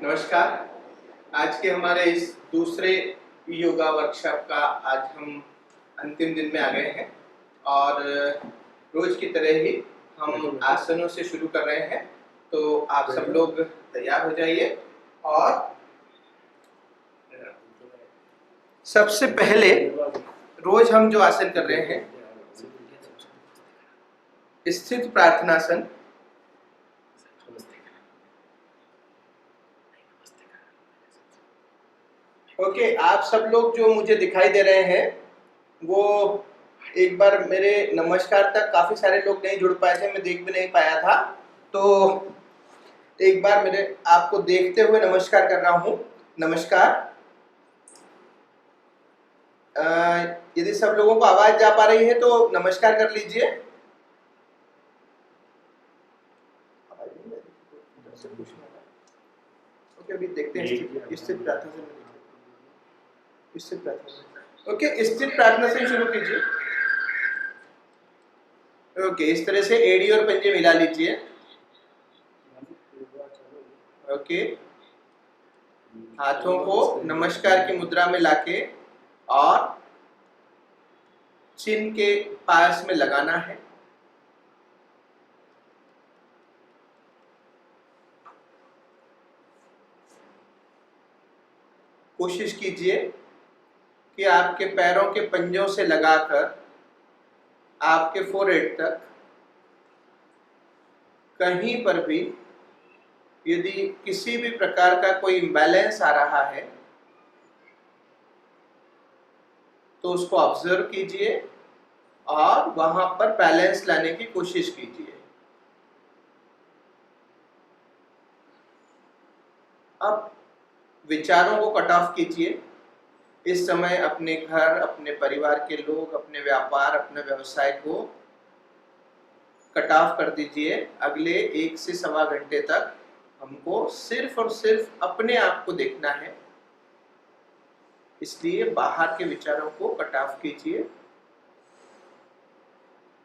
नमस्कार। आज के हमारे इस दूसरे योगा वर्कशॉप का आज हम अंतिम दिन में आ गए हैं और रोज की तरह ही हम आसनों से शुरू कर रहे हैं। तो आप सब लोग तैयार हो जाइए और सबसे पहले रोज हम जो आसन कर रहे हैं स्थित प्रार्थनासन। ओके, आप सब लोग जो मुझे दिखाई दे रहे हैं वो एक बार मेरे नमस्कार तक काफी सारे लोग नहीं जुड़ पाए थे, मैं देख भी नहीं पाया था। तो एक बार मेरे आपको देखते हुए नमस्कार कर रहा हूँ। नमस्कार। यदि सब लोगों को आवाज जा पा रही है तो नमस्कार कर लीजिए। ओके, अभी देखते हैं स्थित प्रार्थना से। स्थित प्रार्थना। ओके, स्थित प्रार्थना से शुरू कीजिए। ओके, इस तरह से एड़ी और पंजे मिला लीजिए। ओके, हाथों को नमस्कार की मुद्रा में लाके और चिन्ह के पास में लगाना है। कोशिश कीजिए कि आपके पैरों के पंजों से लगाकर आपके फोरहेड तक कहीं पर भी यदि किसी भी प्रकार का कोई इम्बैलेंस आ रहा है तो उसको ऑब्जर्व कीजिए और वहां पर बैलेंस लाने की कोशिश कीजिए। अब विचारों को कट ऑफ कीजिए। इस समय अपने घर, अपने परिवार के लोग, अपने व्यापार, अपने व्यवसाय को कट ऑफ कर दीजिए। अगले 1 से सवा घंटे तक हमको सिर्फ और सिर्फ अपने आप को देखना है, इसलिए बाहर के विचारों को कट ऑफ कीजिए।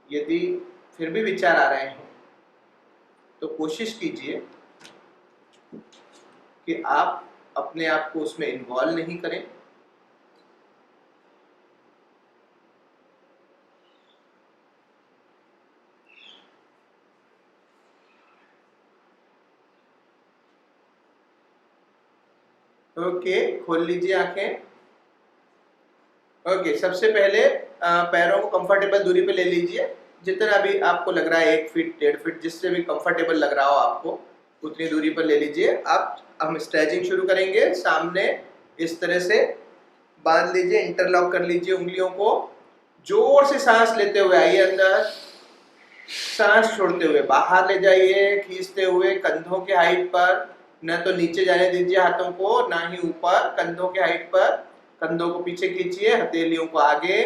यदि फिर भी विचार आ रहे हैं तो कोशिश कीजिए कि आप अपने आप को उसमें इन्वॉल्व नहीं करें। ओके, खोल लीजिए आंखें। ओके, सबसे पहले पैरों को कंफर्टेबल दूरी पे ले लीजिए। जितना भी आपको लग रहा है, 1 फीट 1.5 फीट, जिससे भी कंफर्टेबल लग रहा हो आपको उतनी दूरी पर ले लीजिए। अब हम स्ट्रेचिंग शुरू करेंगे। सामने इस तरह से बांध लीजिए, इंटरलॉक कर लीजिए उंगलियों को। जोर से सांस लेते हुए आइए अंदर, सांस छोड़ते हुए बाहर ले जाइए, खींचते हुए कंधों के हाइट पर। न तो नीचे जाने दीजिए हाथों को, ना ही ऊपर, कंधों के हाइट पर। कंधों को पीछे खींचिए, हथेलियों को आगे।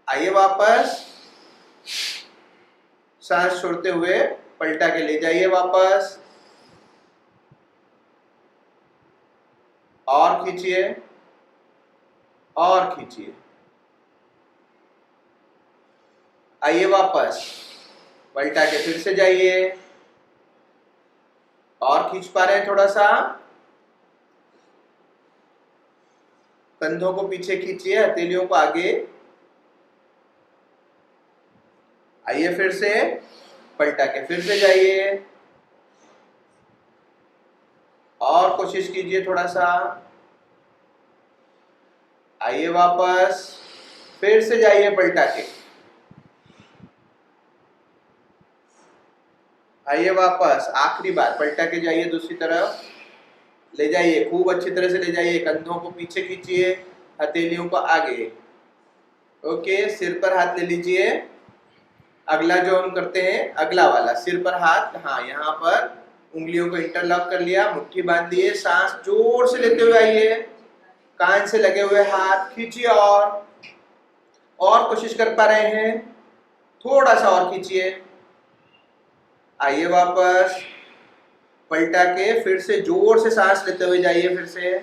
आइए वापस, सांस छोड़ते हुए पलटा के ले जाइए वापस, और खींचिए और खींचिए। आइए वापस, पलटा के फिर से जाइए और खींच पा रहे हैं थोड़ा सा। कंधों को पीछे खींचिए, हथेलियों को आगे। आइए फिर से, पलटा के फिर से जाइए और कोशिश कीजिए थोड़ा सा। आइए वापस, फिर से जाइए पलटा के। आइए वापस, आखिरी बार पलटा के जाइए दूसरी तरफ। ले जाइए, खूब अच्छी तरह से ले जाइए। कंधों को पीछे खींचिए, हथेलियों को आगे। ओके, सिर पर हाथ ले लीजिए। अगला जो हम करते हैं, अगला वाला सिर पर हाथ। हाँ, यहाँ पर उंगलियों को इंटरलॉक कर लिया, मुट्ठी बांध लिए। सांस जोर से लेते हुए आइए, कान से लगे हुए हाथ खींचिए और कोशिश कर पा रहे हैं, थोड़ा सा और खींचिए। आइए वापस, पलटा के फिर से जोर से सांस लेते हुए जाइए फिर से,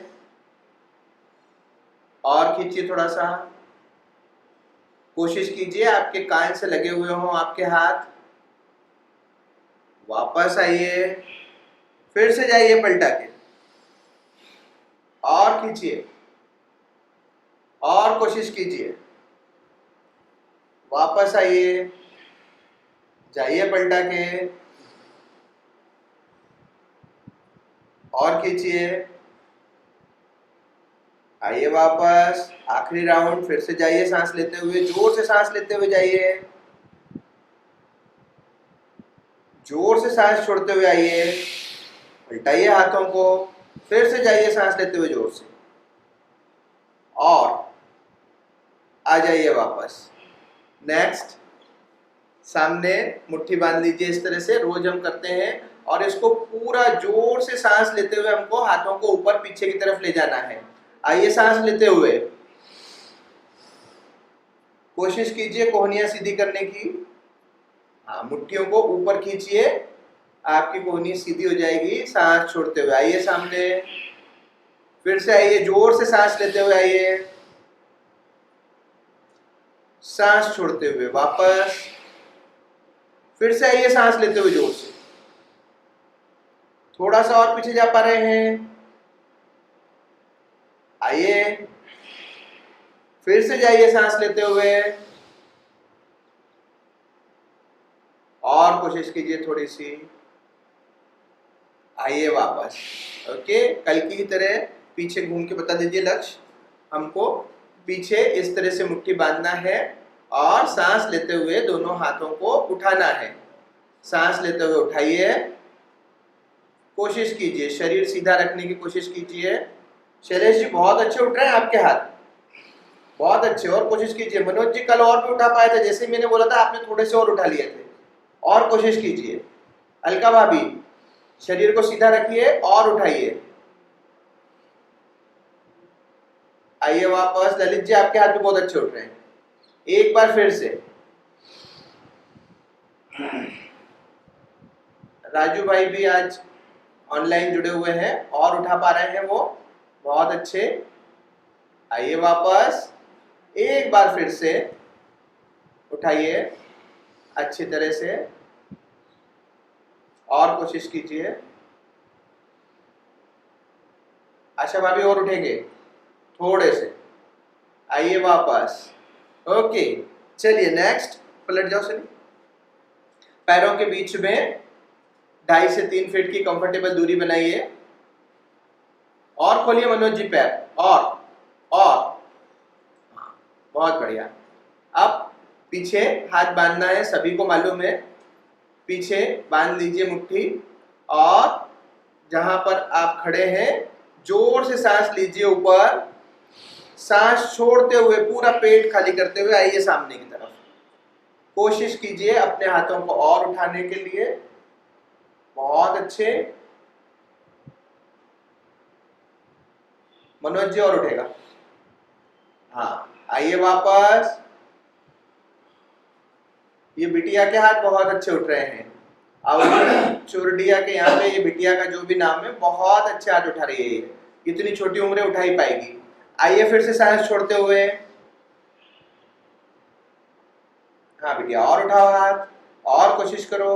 और खींचिए थोड़ा सा। कोशिश कीजिए आपके कान से लगे हुए हों आपके हाथ। वापस आइए, फिर से जाइए पलटा के, और खींचिए, और कोशिश कीजिए, वापस आइए, जाइए पलटा के, और खींचिए, आइए वापस, आखिरी राउंड, फिर से जाइए सांस लेते हुए, जोर से सांस लेते हुए जाइए, जोर से सांस छोड़ते हुए आइए, उल्टाइए हाथों को, फिर से जाइए सांस लेते हुए जोर से, और आ जाइए वापस। नेक्स्ट, सामने मुट्ठी बांध लीजिए इस तरह से, रोज हम करते हैं, और इसको पूरा जोर से सांस लेते हुए हमको हाथों को ऊपर पीछे की तरफ ले जाना है। आइए सांस लेते हुए, कोशिश कीजिए कोहनियां सीधी करने की। हाँ, मुट्ठियों को ऊपर खींचिए, आपकी कोहनी सीधी हो जाएगी। सांस छोड़ते हुए आइए सामने, फिर से आइए, जोर से सांस लेते हुए आइए, सांस छोड़ते हुए वापस, फिर से आइए सांस लेते हुए जोर से, थोड़ा सा और पीछे जा पा रहे हैं, आइए, फिर से जाइए सांस लेते हुए, और कोशिश कीजिए थोड़ी सी, आइए वापस। ओके, कल की तरह पीछे घूम के बता दीजिए लक्ष्य। हमको पीछे इस तरह से मुट्ठी बांधना है और सांस लेते हुए दोनों हाथों को उठाना है। सांस लेते हुए उठाइए, कोशिश कीजिए शरीर सीधा रखने की कोशिश कीजिए। शैलेश जी बहुत अच्छे उठ रहे हैं आपके हाथ, बहुत अच्छे, और कोशिश कीजिए। मनोज जी कल और भी उठा पाए थे, जैसे मैंने बोला था आपने थोड़े से और उठा लिए थे, और कोशिश कीजिए। अलका भाभी, शरीर को सीधा रखिए और उठाइए, आइए वापस। ललित जी आपके हाथ भी बहुत अच्छे उठ रहे हैं, एक बार फिर से। राजू भाई भी आज ऑनलाइन जुड़े हुए हैं और उठा पा रहे हैं वो, बहुत अच्छे। आइए वापस, एक बार फिर से उठाइए अच्छी तरह से, और कोशिश कीजिए। आशा भाभी और उठेंगे थोड़े से, आइए वापस। ओके, चलिए नेक्स्ट, पलट जाओ सर। पैरों के बीच में 2.5 से 3 फीट की कंफर्टेबल दूरी बनाइए, और खोलिए मनोज जी पैर, और बहुत बढ़िया। अब पीछे हाथ बांधना है, सभी को मालूम है। पीछे बांध लीजिए मुट्ठी, और जहां पर आप खड़े हैं जोर से सांस लीजिए ऊपर, सांस छोड़ते हुए पूरा पेट खाली करते हुए आइए सामने की तरफ। कोशिश कीजिए अपने हाथों को और उठाने के लिए, बहुत अच्छे। मनोज जी और उठेगा, हाँ, आइए वापस। ये बिटिया के हाथ बहुत अच्छे उठ रहे हैं, और चोरडिया के यहाँ पे ये बिटिया का जो भी नाम है, बहुत अच्छे हाथ उठा रही है ये, इतनी छोटी उम्र उठा ही पाएगी। आइए फिर से सांस छोड़ते हुए, हाँ बिटिया और उठाओ हाथ, और कोशिश करो।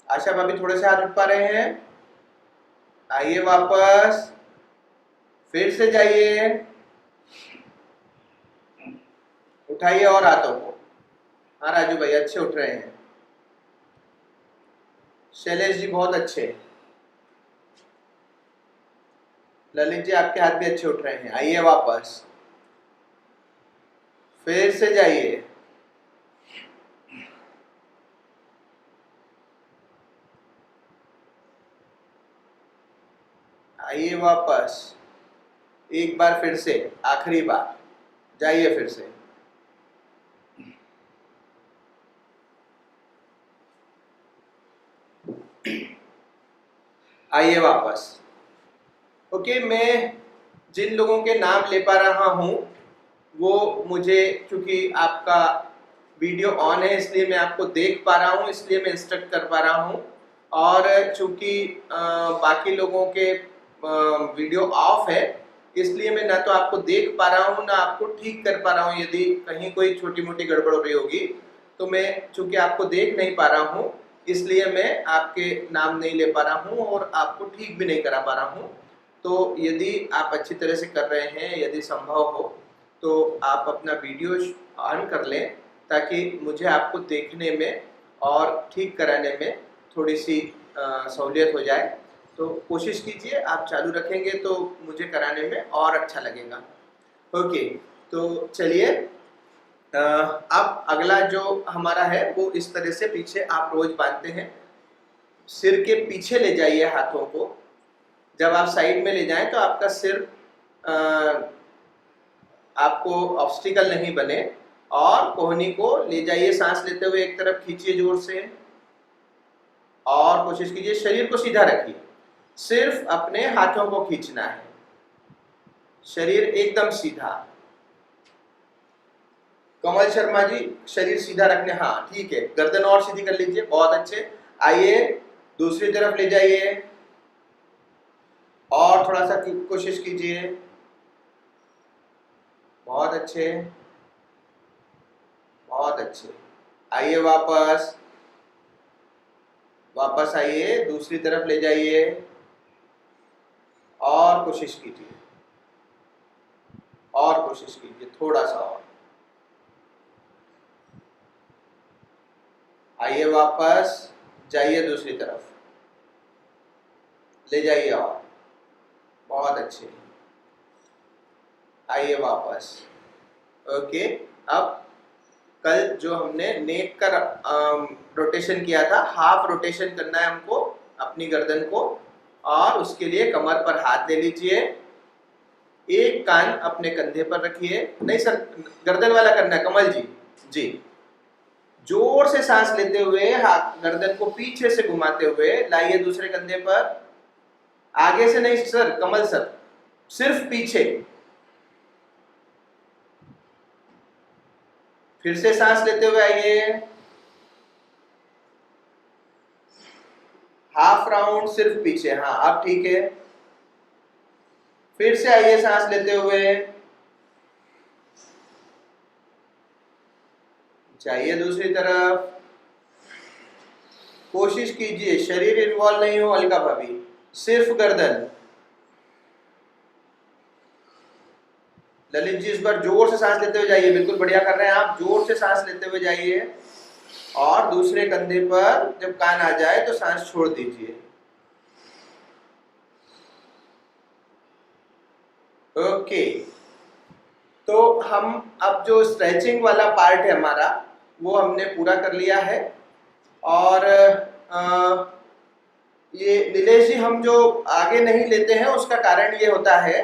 आशा भाभी थोड़े से हाथ उठ पा रहे हैं, आइए वापस, फिर से जाइए, उठाइए और हाथों को। हाँ राजू भाई अच्छे उठ रहे हैं, शैलेश जी बहुत अच्छे, ललित जी आपके हाथ भी अच्छे उठ रहे हैं। आइए वापस, फिर से जाइए, आइए वापस, एक बार फिर से, आखिरी बार, जाइए फिर से। आइए वापस। ओके, मैं जिन लोगों के नाम ले पा रहा हूँ वो मुझे, क्योंकि आपका वीडियो ऑन है इसलिए मैं आपको देख पा रहा हूँ, इसलिए मैं इंस्ट्रक्ट कर पा रहा हूँ, और चूंकि बाकी लोगों के वीडियो ऑफ है इसलिए मैं ना तो आपको देख पा रहा हूँ ना आपको ठीक कर पा रहा हूँ। यदि कहीं कोई छोटी मोटी गड़बड़ हो रही होगी तो मैं चूंकि आपको देख नहीं पा रहा हूँ, इसलिए मैं आपके नाम नहीं ले पा रहा हूँ और आपको ठीक भी नहीं करा पा रहा हूँ। तो यदि आप अच्छी तरह से कर रहे हैं, यदि संभव हो तो आप अपना वीडियो ऑन कर लें, ताकि मुझे आपको देखने में और ठीक कराने में थोड़ी सी सहूलियत हो जाए। तो कोशिश कीजिए, आप चालू रखेंगे तो मुझे कराने में और अच्छा लगेगा। ओके, तो चलिए अब अगला जो हमारा है वो इस तरह से पीछे आप रोज बांधते हैं। सिर के पीछे ले जाइए हाथों को। जब आप साइड में ले जाएं तो आपका सिर आपको ऑब्स्टिकल नहीं बने, और कोहनी को ले जाइए, सांस लेते हुए एक तरफ खींचिए जोर से और कोशिश कीजिए शरीर को सीधा रखिए। सिर्फ अपने हाथों को खींचना है, शरीर एकदम सीधा। कमल शर्मा जी, शरीर सीधा रखने, हाँ ठीक है, गर्दन और सीधी कर लीजिए, बहुत अच्छे। आइए दूसरी तरफ ले जाइए और थोड़ा सा कोशिश कीजिए, बहुत अच्छे, बहुत अच्छे। आइए वापस, वापस आइए, दूसरी तरफ ले जाइए और कोशिश कीजिए, और कोशिश कीजिए, थोड़ा सा और। आइए वापस जाइए, दूसरी तरफ ले जाइए और, बहुत अच्छे। आइए वापस। ओके, अब कल जो हमने नेक का रोटेशन किया था, हाफ रोटेशन करना है हमको अपनी गर्दन को, और उसके लिए कमर पर हाथ ले लीजिए, एक कान अपने कंधे पर रखिए। नहीं सर, गर्दन वाला करना है कमल जी। जी, जोर से सांस लेते हुए हाथ गर्दन को पीछे से घुमाते हुए लाइए दूसरे कंधे पर। आगे से नहीं सर, कमल सर, सिर्फ पीछे। फिर से सांस लेते हुए आइए, हाफ राउंड सिर्फ पीछे, हाँ अब ठीक है। फिर से आइए सांस लेते हुए, जाइए दूसरी तरफ। कोशिश कीजिए शरीर इन्वॉल्व नहीं हो अलका भाभी, सिर्फ गर्दन। ललित जी इस बार जोर से सांस लेते हुए जाइए, बिल्कुल बढ़िया कर रहे हैं आप, जोर से सांस लेते हुए जाइए, और दूसरे कंधे पर जब कान आ जाए तो सांस छोड़ दीजिए। ओके, तो हम अब जो स्ट्रेचिंग वाला पार्ट है हमारा वो हमने पूरा कर लिया है। और ये नीलेश जी, हम जो आगे नहीं लेते हैं उसका कारण ये होता है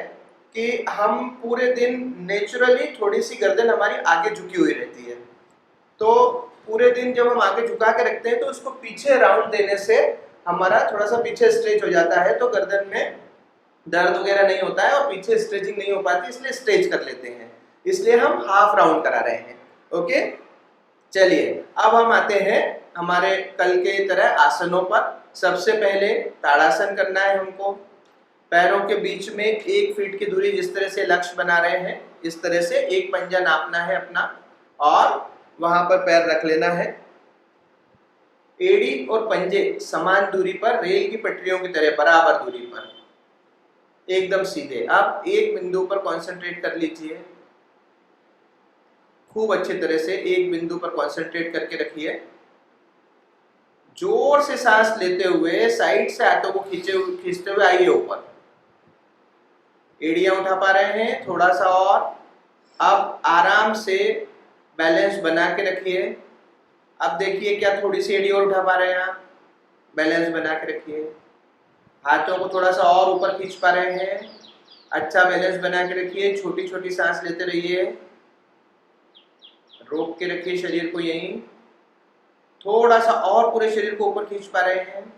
कि हम पूरे दिन नेचुरली थोड़ी सी गर्दन हमारी आगे झुकी हुई रहती है, तो पूरे दिन जब हम आगे झुका के रखते हैं तो उसको पीछे राउंड देने से हमारा थोड़ा सा पीछे स्ट्रेच हो जाता है, तो गर्दन में दर्द वगैरह नहीं होता है और पीछे स्ट्रेचिंग नहीं हो पाती, इसलिए स्ट्रेच कर लेते हैं, इसलिए हम हाफ राउंड करा रहे हैं। ओके, चलिए अब हम आते हैं हमारे कल के तरह आसनों पर। सबसे पहले ताड़ासन करना है हमको। पैरों के बीच में 1 फीट की दूरी, जिस तरह से लक्ष्य बना रहे हैं इस तरह से एक पंजा नापना है अपना, और वहां पर पैर रख लेना है। एड़ी और पंजे समान दूरी पर, रेल की पटरियों की तरह बराबर दूरी पर, एकदम सीधे। आप एक बिंदु पर कंसंट्रेट कर लीजिए, खूब अच्छी तरह से एक बिंदु पर कंसंट्रेट करके रखिए। जोर से सांस लेते हुए साइड से हाथों को खींचते हुए आइए ऊपर। एड़ियां उठा पा रहे हैं, थोड़ा सा और। अब आराम से बैलेंस बना के रखिए। अब देखिए क्या थोड़ी सी एड़ी और उठा पा रहे हैं आप, बैलेंस बना के रखिए। हाथों को थोड़ा सा और ऊपर खींच पा रहे हैं, अच्छा बैलेंस बना के रखिए। छोटी छोटी सांस लेते रहिए, रोक के रखिए शरीर को यहीं। थोड़ा सा और पूरे शरीर को ऊपर खींच पा रहे हैं,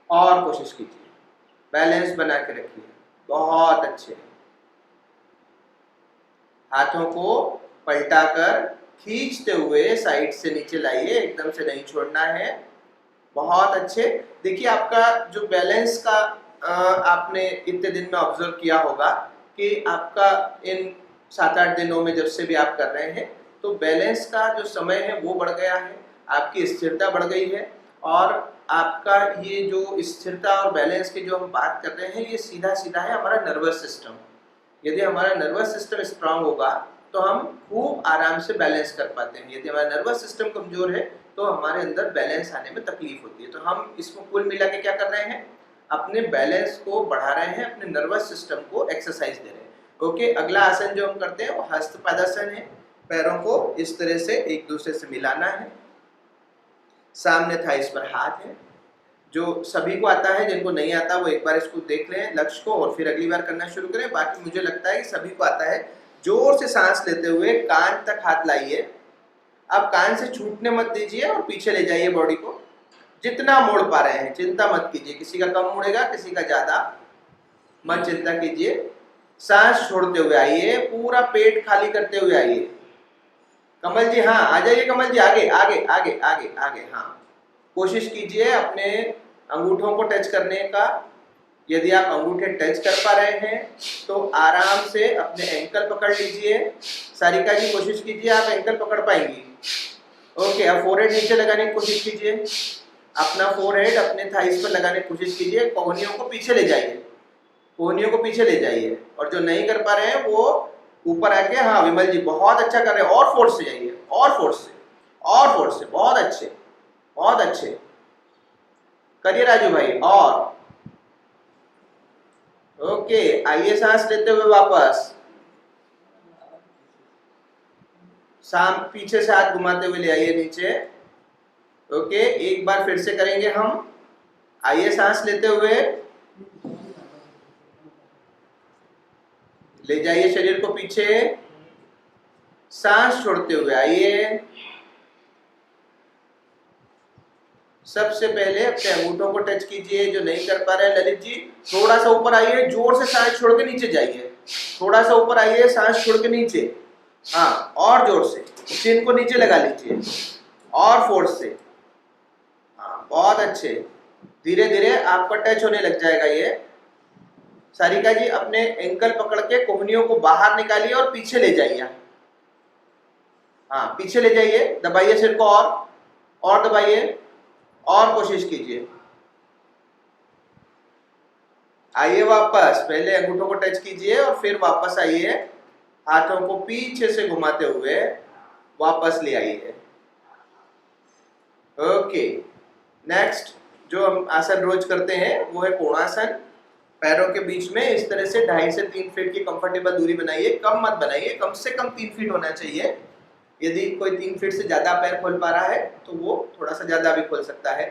और कोशिश कीजिए, बैलेंस बना के रखिए, बहुत अच्छे। हाथों को पलटाकर खींचते हुए साइड से नीचे लाइए, एकदम से नहीं छोड़ना है, बहुत अच्छे। देखिए आपका जो बैलेंस का आपने इतने दिन में ऑब्जर्व किया होगा कि आपका इन 7-8 दिनों में जब से भी आप कर रहे हैं तो बैलेंस का जो समय है वो बढ़ गया है, आपकी स्थिरता बढ़ गई है, और आपका ये जो स्थिरता और बैलेंस की जो हम बात कर रहे हैं ये सीधा सीधा है हमारा नर्वस सिस्टम। यदि हमारा नर्वस सिस्टम स्ट्रांग होगा तो हम खूब आराम से बैलेंस कर पाते हैं। यदि हमारा नर्वस सिस्टम कमजोर है तो हमारे अंदर बैलेंस आने में तकलीफ होती है। तो हम इसको कुल मिला के क्या कर रहे हैं, अपने बैलेंस को बढ़ा रहे हैं, अपने नर्वस सिस्टम को एक्सरसाइज दे रहे हैं। ओके, अगला आसन जो हम करते हैं वो हस्तपदासन है। पैरों को इस तरह से एक दूसरे से मिलाना है, सामने थाइस पर हाथ है। जो सभी को आता है, जिनको नहीं आता वो एक बार इसको देख लें लक्ष्य को, और फिर अगली बार करना शुरू करें। बाकी मुझे लगता है कि सभी को आता है। जोर से सांस लेते हुए कान तक हाथ लाइए। अब कान से छूटने मत दीजिए और पीछे ले जाइए बॉडी को, जितना मोड़ पा रहे हैं। चिंता मत कीजिए, किसी का कम मुड़ेगा किसी का ज्यादा, मत चिंता कीजिए। सांस छोड़ते हुए आइए, पूरा पेट खाली करते हुए आइए। कमल जी हाँ आ जाइए, कमल जी आगे आगे आगे आगे आगे। हाँ, कोशिश कीजिए अपने अंगूठों को टच करने का। यदि आप अंगूठे टच कर पा रहे हैं तो आराम से अपने एंकल पकड़ लीजिए। सारिका जी कोशिश कीजिए, आप एंकल पकड़ पाएंगी। ओके, अब फोरहेड नीचे लगाने की कोशिश कीजिए। अपना फोरहेड अपने थाइस पर लगाने की कोशिश कीजिए। कोहनियों को पीछे ले जाइए, कोहनियों को पीछे ले जाइए। और जो नहीं कर पा रहे हैं वो ऊपर आके, हाँ विमल जी बहुत अच्छा कर रहे हैं, और फोर्स से जाइए, और फोर्स से, और फोर्स से। बहुत अच्छे, बहुत अच्छे करिए राजू भाई। और ओके, आइए सांस लेते हुए वापस, पीछे से हाथ घुमाते हुए ले आइए नीचे। ओके, एक बार फिर से करेंगे हम। आइए सांस लेते हुए ले जाइए शरीर को पीछे, सांस छोड़ते हुए आइए। सबसे पहले अपने अंगूठों को टच कीजिए। जो नहीं कर पा रहे हैं ललित जी, थोड़ा सा ऊपर आइए, जोर से सांस छोड़ के नीचे जाइए। थोड़ा सा ऊपर आइए, सांस छोड़ के नीचे। हाँ, और जोर से चिन को नीचे लगा लीजिए, और फोर्स से। हाँ, बहुत अच्छे। धीरे धीरे आपका टच होने लग जाएगा ये। सारिका जी अपने एंकल पकड़ के कोहनियों को बाहर निकालिए और पीछे ले जाइए। हाँ, पीछे ले जाइए, दबाइए सिर को, और दबाइए, और कोशिश कीजिए। आइए वापस, पहले अंगूठों को टच कीजिए और फिर वापस आइए, हाथों को पीछे से घुमाते हुए वापस ले आइए। ओके, नेक्स्ट जो हम आसन रोज करते हैं वो है कोणासन। पैरों के बीच में इस तरह से 2.5 से 3 फीट की कंफर्टेबल दूरी बनाइए। कम मत बनाइए, कम से कम 3 फीट होना चाहिए। यदि कोई 3 फीट से ज्यादा पैर खोल पा रहा है तो वो थोड़ा सा ज्यादा भी खोल सकता है।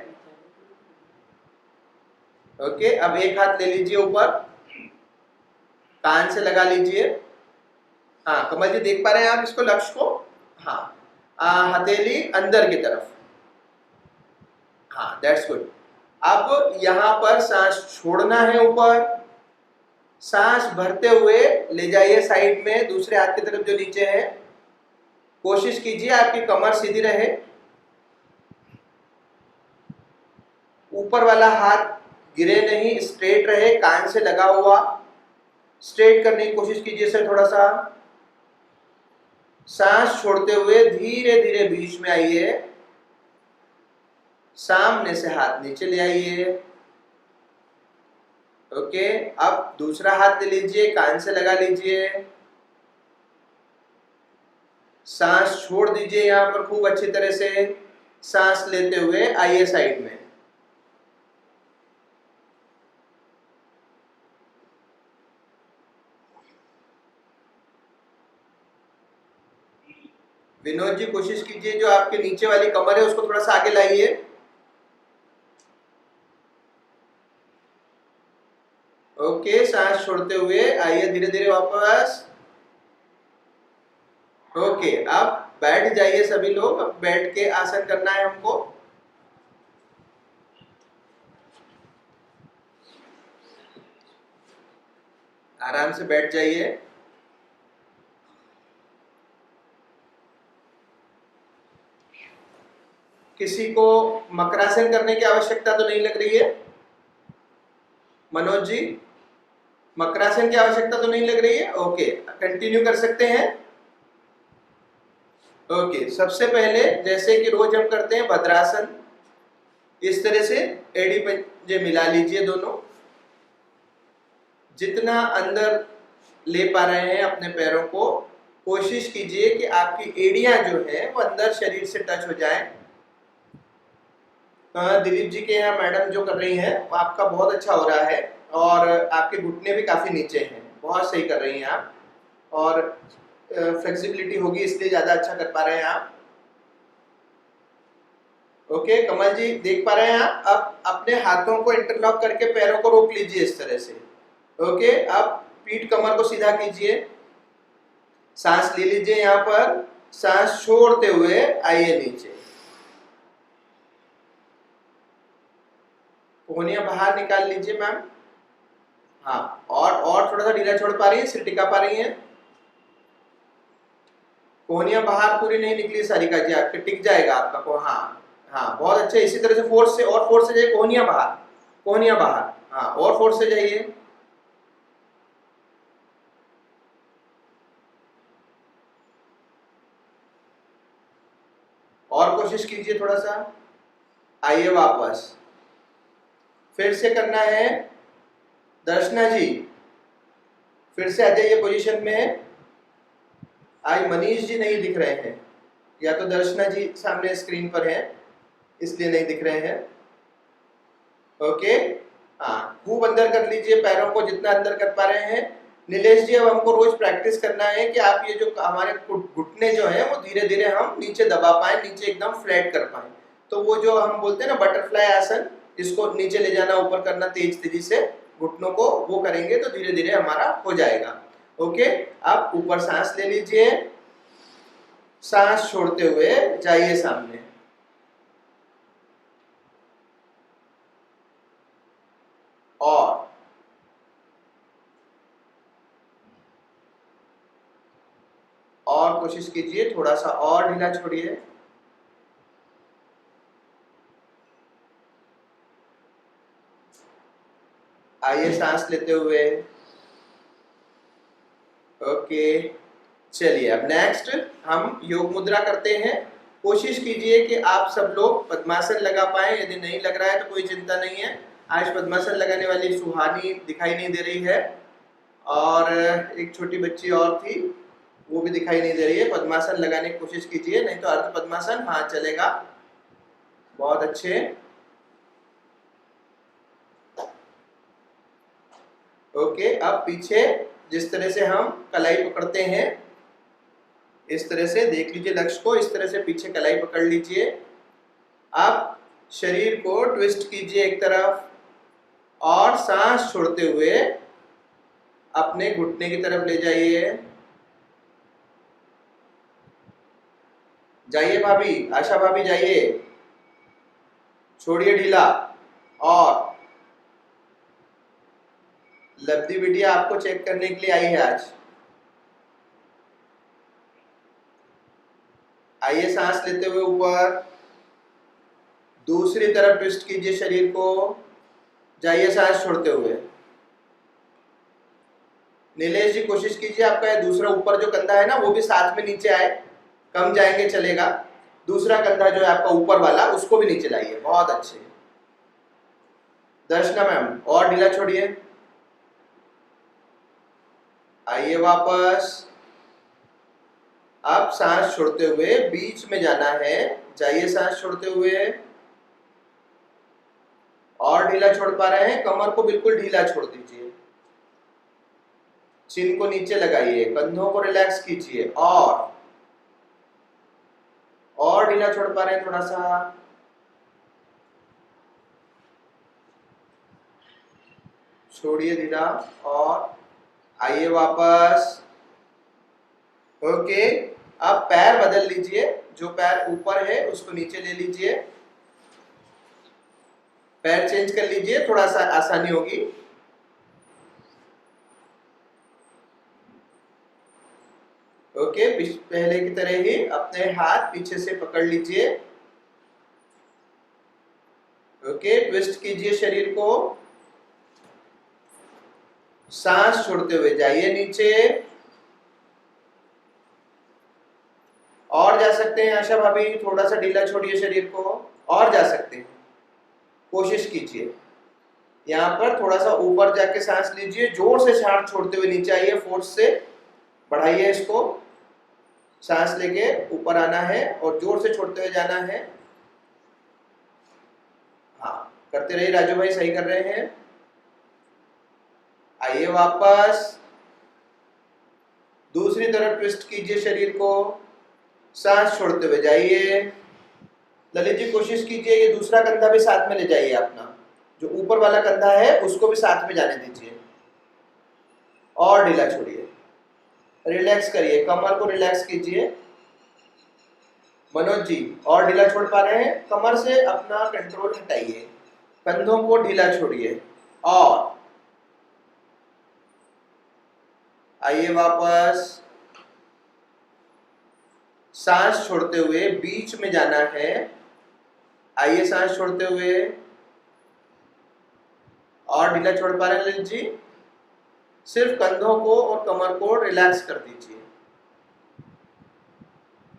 ओके, अब एक हाथ ले लीजिए ऊपर, कान से लगा लीजिए। हाँ कमल जी देख पा रहे हैं आप इसको, लक्ष्य को? हाँ, हथेली अंदर की तरफ। हाँ, दैट्स गुड। अब यहाँ पर सांस छोड़ना है ऊपर, सांस भरते हुए ले जाइए साइड में, दूसरे हाथ की तरफ जो नीचे है। कोशिश कीजिए आपकी कमर सीधी रहे, ऊपर वाला हाथ गिरे नहीं, स्ट्रेट रहे, कान से लगा हुआ। स्ट्रेट करने की कोशिश कीजिए सर थोड़ा सा। सांस छोड़ते हुए धीरे धीरे बीच में आइए, सामने से हाथ नीचे ले आइए। ओके, अब दूसरा हाथ ले लीजिए, कान से लगा लीजिए, सांस छोड़ दीजिए यहां पर खूब अच्छी तरह से। सांस लेते हुए आइए साइड में। विनोद जी कोशिश कीजिए जो आपके नीचे वाली कमर है उसको थोड़ा सा आगे लाइए। ओके, सांस छोड़ते हुए आइए धीरे धीरे वापस। ओके, अब बैठ जाइए सभी लोग। अब बैठ के आसन करना है हमको। आराम से बैठ जाइए। किसी को मकरासन करने की आवश्यकता तो नहीं लग रही है? मनोज जी, मकरासन की आवश्यकता तो नहीं लग रही है? ओके, कंटिन्यू कर सकते हैं। ओके, सबसे पहले जैसे कि रोज हम करते हैं भद्रासन, इस तरह से एड़ी पंजे मिला लीजिए दोनों, जितना अंदर ले पा रहे हैं अपने पैरों को, कोशिश कीजिए कि आपकी एड़ियां जो है वो अंदर शरीर से टच हो जाए। दिलीप जी के यहाँ मैडम जो कर रही हैं वो आपका बहुत अच्छा हो रहा है, और आपके घुटने भी काफी नीचे हैं, बहुत सही कर रही हैं आप, और फ्लेक्सिबिलिटी होगी इसलिए ज्यादा अच्छा कर पा रहे हैं आप। ओके कमल जी, देख पा रहे हैं आप? अब अपने हाथों को इंटरलॉक करके पैरों को रोक लीजिए इस तरह से। ओके, अब पीठ कमर को सीधा कीजिए, सांस ले लीजिए, यहाँ पर सांस छोड़ते हुए आइए नीचे, कोहनियां बाहर निकाल लीजिए मैम। हाँ, और थोड़ा सा ढीला छोड़ पा रही है, सिर टिका पा रही है, कोहनियां बाहर पूरी नहीं निकली सारिका जी, आपके टिक जाएगा आपका को। हाँ हाँ, बहुत अच्छे, इसी तरह से फोर्स से, और फोर्स से जाइए, कोहनियां बाहर, कोहनियां बाहर, हाँ और फोर्स से जाइए। और कोशिश कीजिए थोड़ा सा, आइए वापस, फिर से करना है। दर्शना जी फिर से आ जाइए पोजीशन में। आज मनीष जी नहीं दिख रहे हैं, या तो दर्शना जी सामने स्क्रीन पर हैं इसलिए नहीं दिख रहे हैं। ओके, हाँ खूब अंदर कर लीजिए पैरों को, जितना अंदर कर पा रहे हैं। नीलेश जी अब हमको रोज प्रैक्टिस करना है कि आप ये जो हमारे घुटने जो है वो धीरे धीरे हम नीचे दबा पाए, नीचे एकदम फ्लैट कर पाए। तो वो जो हम बोलते हैं ना बटरफ्लाई आसन, इसको नीचे ले जाना, ऊपर करना तेजी से घुटनों को, वो करेंगे तो धीरे धीरे हमारा हो जाएगा। ओके, आप ऊपर सांस ले लीजिए, सांस छोड़ते हुए जाइए सामने, और कोशिश कीजिए, थोड़ा सा और ढीला छोड़िए, आइए सांस लेते हुए। ओके, चलिए अब नेक्स्ट हम योग मुद्रा करते हैं। कोशिश कीजिए कि आप सब लोग पद्मासन लगा पाए, यदि नहीं लग रहा है तो कोई चिंता नहीं है। आज पद्मासन लगाने वाली सुहानी दिखाई नहीं दे रही है, और एक छोटी बच्ची और थी वो भी दिखाई नहीं दे रही है। पद्मासन लगाने की कोशिश कीजिए, नहीं तो अर्ध पद्मासन हाँ चलेगा। बहुत अच्छे। ओके, अब पीछे जिस तरह से हम कलाई पकड़ते हैं, इस तरह से देख लीजिए लक्ष्य को, इस तरह से पीछे कलाई पकड़ लीजिए। आप शरीर को ट्विस्ट कीजिए एक तरफ, और सांस छोड़ते हुए अपने घुटने की तरफ ले जाइए। जाइए भाभी, आशा भाभी जाइए, छोड़िए ढीला। और लब्धि बिटिया आपको चेक करने के लिए आई है आज, आइए सांस लेते हुए ऊपर, दूसरी तरफ ट्विस्ट कीजिए शरीर को, जाइए सांस छोड़ते हुए। नीलेश जी कोशिश कीजिए आपका ये दूसरा ऊपर जो कंधा है ना वो भी साथ में नीचे आए, कम जाएंगे चलेगा। दूसरा कंधा जो है आपका ऊपर वाला उसको भी नीचे लाइए, बहुत अच्छे। दर्शना मैम और ढीला छोड़िए, आइए वापस। अब सांस छोड़ते हुए बीच में जाना है, जाइए सांस छोड़ते हुए, और ढीला छोड़ पा रहे हैं, कमर को बिल्कुल ढीला छोड़ दीजिए, चिन को नीचे लगाइए, कंधों को रिलैक्स कीजिए, और ढीला छोड़ पा रहे हैं थोड़ा सा, छोड़िए ढीला, और आइए वापस। ओके, अब पैर बदल लीजिए, जो पैर ऊपर है उसको नीचे ले लीजिए, पैर चेंज कर लीजिए, थोड़ा सा आसानी होगी। ओके, पहले की तरह ही अपने हाथ पीछे से पकड़ लीजिए। ओके, ट्विस्ट कीजिए शरीर को, सांस छोड़ते हुए जाइए नीचे, और जा सकते हैं आशा भाभी, थोड़ा सा ढीला छोड़िए शरीर को, और जा सकते हैं, कोशिश कीजिए। यहाँ पर थोड़ा सा ऊपर जाके सांस लीजिए, जोर से सांस छोड़ते हुए नीचे आइए, फोर्स से बढ़ाइए इसको, सांस लेके ऊपर आना है और जोर से छोड़ते हुए जाना है। हाँ, करते रहिए राजू भाई, सही कर रहे हैं। आइए वापस, दूसरी तरफ ट्विस्ट कीजिए शरीर को, सांस छोड़ते हुए जाइए। ललित जी कोशिश कीजिए ये दूसरा कंधा भी साथ में ले जाइए, अपना जो ऊपर वाला कंधा है उसको भी साथ में जाने दीजिए, और ढीला छोड़िए, रिलैक्स करिए, कमर को रिलैक्स कीजिए। मनोज जी और ढीला छोड़ पा रहे हैं, कमर से अपना कंट्रोल हटाइए, कंधों को ढीला छोड़िए, और आइए वापस, सांस छोड़ते हुए बीच में जाना है। आइए सांस छोड़ते हुए, और ढीला छोड़ पा रहे हैं ललित जी, सिर्फ कंधों को और कमर को रिलैक्स कर दीजिए।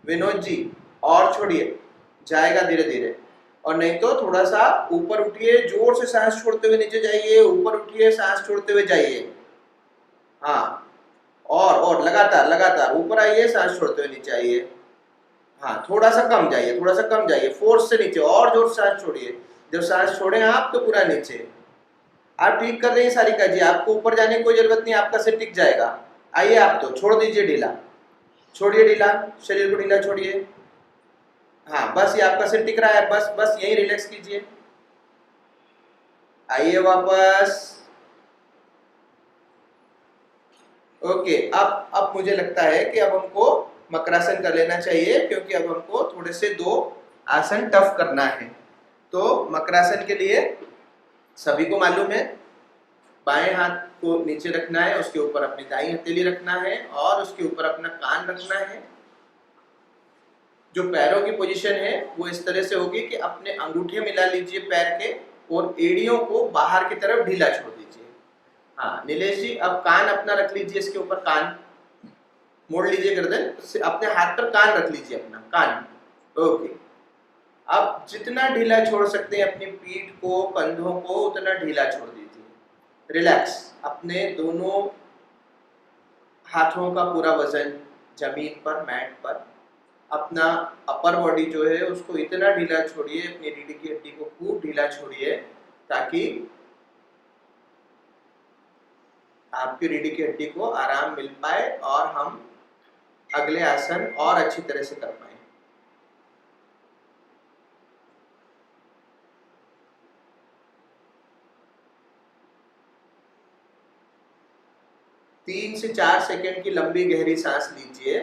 विनोद जी और छोड़िए, जाएगा धीरे धीरे, और नहीं तो थोड़ा सा ऊपर उठिए, जोर से सांस छोड़ते हुए नीचे जाइए, ऊपर उठिए, सांस छोड़ते हुए जाइए। हाँ, और लगातार लगातार ऊपर आइए, सांस छोड़ते हुए नीचे आइए। हाँ, थोड़ा सा कम जाइए, थोड़ा सा कम जाइए, फोर्स से नीचे, और जोर से सांस छोड़िए। जब सांस छोड़े आप तो पूरा नीचे। आप ठीक कर रहे हैं सारिका जी, आपको ऊपर जाने की कोई जरूरत नहीं, आपका सिर टिक जाएगा। आइए आप तो छोड़ दीजिए ढीला, छोड़िए ढीला, शरीर को ढीला छोड़िए। हाँ बस, ये आपका सिर टिक रहा है, बस बस यही रिलैक्स कीजिए। आइए वापस। ओके, अब मुझे लगता है कि अब हमको मकरासन कर लेना चाहिए, क्योंकि अब हमको थोड़े से 2 आसन टफ करना है। तो मकरासन के लिए सभी को मालूम है, बाएं हाथ को नीचे रखना है, उसके ऊपर अपनी दाईं हथेली रखना है, और उसके ऊपर अपना कान रखना है। जो पैरों की पोजीशन है वो इस तरह से होगी कि अपने अंगूठे मिला लीजिए पैर के, और एड़ियों को बाहर की तरफ ढीला छोड़ दीजिए। हाँ नीलेश जी, अब कान अपना रख लीजिए, इसके ऊपर कान मोड़ लीजिए गर्दन, अपने हाथ पर कान रख लीजिए, अपना कान। ओके, अब जितना ढीला छोड़ सकते हैं अपनी पीठ को, कंधों को, उतना ढीला छोड़ दीजिए। रिलैक्स, अपने दोनों हाथों का पूरा वजन जमीन पर, मैट पर, अपना अपर बॉडी जो है उसको इतना ढीला छोड़िए, अपनी रीढ़ की हड्डी को खूब ढीला छोड़िए, ताकि आपकी रीढ़ की हड्डी को आराम मिल पाए और हम अगले आसन और अच्छी तरह से कर पाए। तीन से 4 सेकंड की लंबी गहरी सांस लीजिए,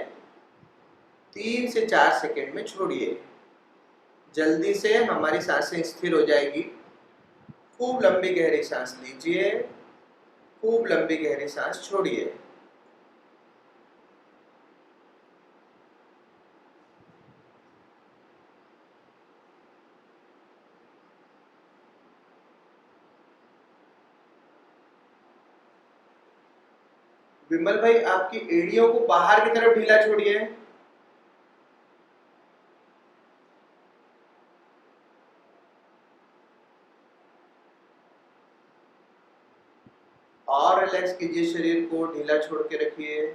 3 से 4 सेकंड में छोड़िए, जल्दी से हमारी सांसें स्थिर हो जाएगी। खूब लंबी गहरी सांस लीजिए, खूब लंबी गहरी सांस छोड़िए। विमल भाई, आपकी एड़ियों को बाहर की तरफ ढीला छोड़िए। और रिलैक्स कीजिए, शरीर को ढीला छोड़ के रखिए।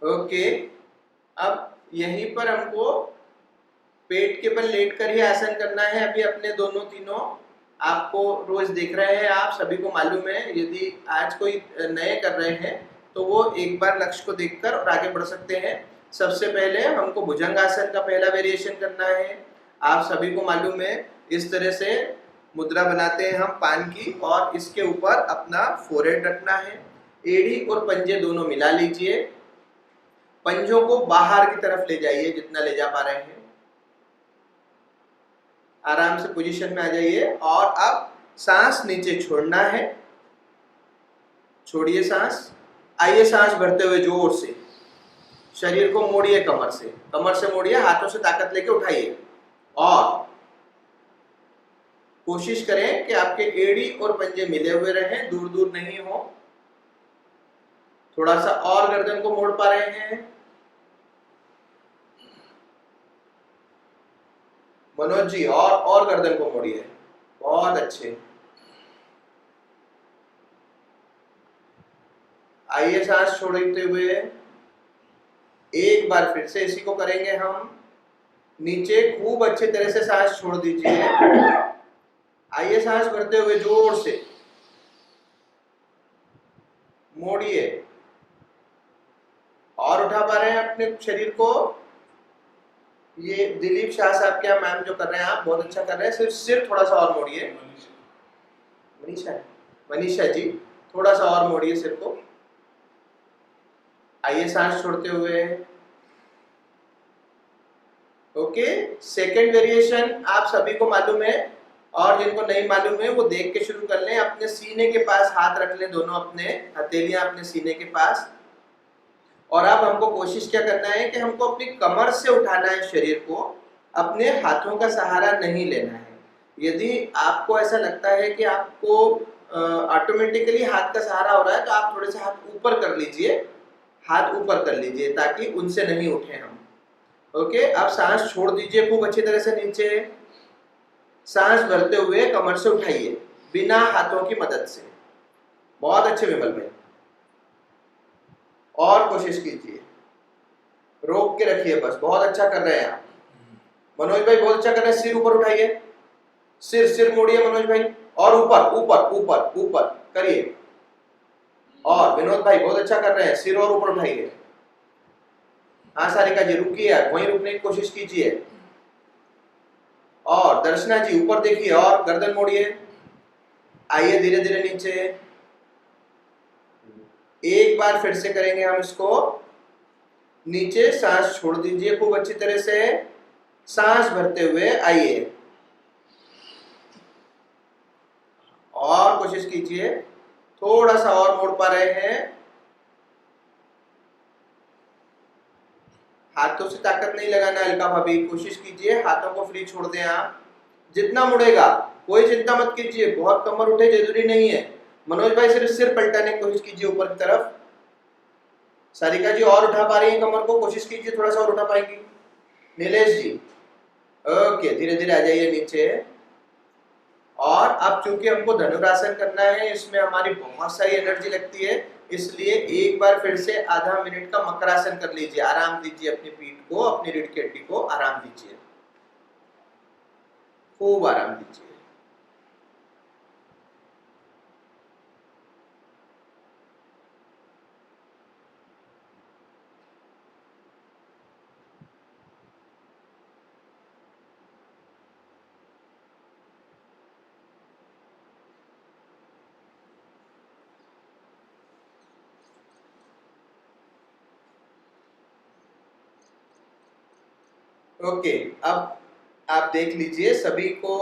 ओके, अब यहीं पर हमको पेट के बल लेट कर ही आसन करना है। अभी अपने दोनों तीनों आपको रोज देख रहे हैं, आप सभी को मालूम है। यदि आज कोई नए कर रहे हैं तो वो एक बार लक्ष्य को देखकर और आगे बढ़ सकते हैं। सबसे पहले हमको भुजंगासन का पहला वेरिएशन करना है। आप सभी को मालूम है, इस तरह से मुद्रा बनाते हैं हम पान की, और इसके ऊपर अपना फोरहेड रखना है। एड़ी और पंजे दोनों मिला लीजिए, पंजों को बाहर की तरफ ले जाइए जितना ले जा पा रहे हैं। आराम से पोजीशन में आ जाइए, और अब सांस नीचे छोड़ना है, छोड़िए सांस, आइए सांस भरते हुए जोर से शरीर को मोड़िए, कमर से मोड़िए, हाथों से ताकत लेके उठाइए और कोशिश करें कि आपके एड़ी और पंजे मिले हुए रहें, दूर दूर नहीं हो। थोड़ा सा और गर्दन को मोड़ पा रहे हैं मनोज जी? और गर्दन को मोड़िए, बहुत अच्छे। आइए सांस छोड़ते हुए एक बार फिर से इसी को करेंगे हम। नीचे खूब अच्छे तरह से सांस छोड़ दीजिए। आइए सांस भरते हुए जोर से मोड़िए और उठा पा रहे हैं अपने शरीर को। ये दिलीप शाह साहब क्या मैम जो कर रहे हैं, आप बहुत अच्छा कर रहे हैं। सिर्फ सिर थोड़ा सा और मोड़िए। मनीषा जी थोड़ा सा और मोड़िए सिर को। आइए सांस छोड़ते हुए। ओके, सेकेंड वेरिएशन आप सभी को मालूम है और जिनको नहीं मालूम है वो देख के शुरू कर लें। अपने सीने के पास हाथ रख लें, दोनों अपने हथेलियां अपने सीने के पास। और अब हमको कोशिश क्या करना है कि हमको अपनी कमर से उठाना है शरीर को, अपने हाथों का सहारा नहीं लेना है। यदि आपको ऐसा लगता है कि आपको ऑटोमेटिकली हाथ का सहारा हो रहा है तो आप थोड़े से हाथ ऊपर कर लीजिए, हाथ ऊपर कर लीजिए ताकि उनसे नहीं उठे हम। ओके, अब सांस छोड़ दीजिए खूब अच्छी तरह से नीचे। सांस भरते हुए कमर से उठाइए बिना हाथों की मदद से। बहुत अच्छे विमल भाई, और कोशिश कीजिए, रोक के रखिए बस। बहुत अच्छा कर रहे हैं आप। मनोज भाई बहुत अच्छा कर रहे हैं। सिर ऊपर उठाइए, सिर मोड़िए मनोज भाई, और ऊपर ऊपर ऊपर ऊपर करिए। और विनोद भाई बहुत अच्छा कर रहे हैं, सिर और ऊपर उठाइए। हाँ सारिका जी रुकिए, वहीं रुकने की कोशिश कीजिए। और दर्शना जी ऊपर देखिए और गर्दन मोड़िए। आइए धीरे धीरे नीचे। एक बार फिर से करेंगे हम इसको। नीचे सांस छोड़ दीजिए खूब अच्छी तरह से। सांस भरते हुए आइए और कोशिश कीजिए, थोड़ा सा और मोड़ पा रहे हैं। हाथों से ताकत नहीं लगाना अलका भाभी, कोशिश कीजिए हाथों को फ्री छोड़ दें आप। जितना मुड़ेगा कोई चिंता मत कीजिए, बहुत कमर उठे जरूरी नहीं है। मनोज भाई सिर्फ सिर पलटाने की कोशिश कीजिए ऊपर की तरफ। सारिका जी और उठा पा रही है कमर को, कोशिश कीजिए थोड़ा सा और उठा पाएंगी। नीलेश जी ओके, धीरे धीरे आ जाइए नीचे। और अब चूंकि हमको धनुरासन करना है, इसमें हमारी बहुत सारी एनर्जी लगती है, इसलिए एक बार फिर से आधा मिनट का मकरासन कर लीजिए। आराम दीजिए अपनी पीठ को, अपनी रीढ़ की हड्डी को आराम दीजिए, खूब आराम दीजिए। ओके, अब आप देख लीजिए, सभी को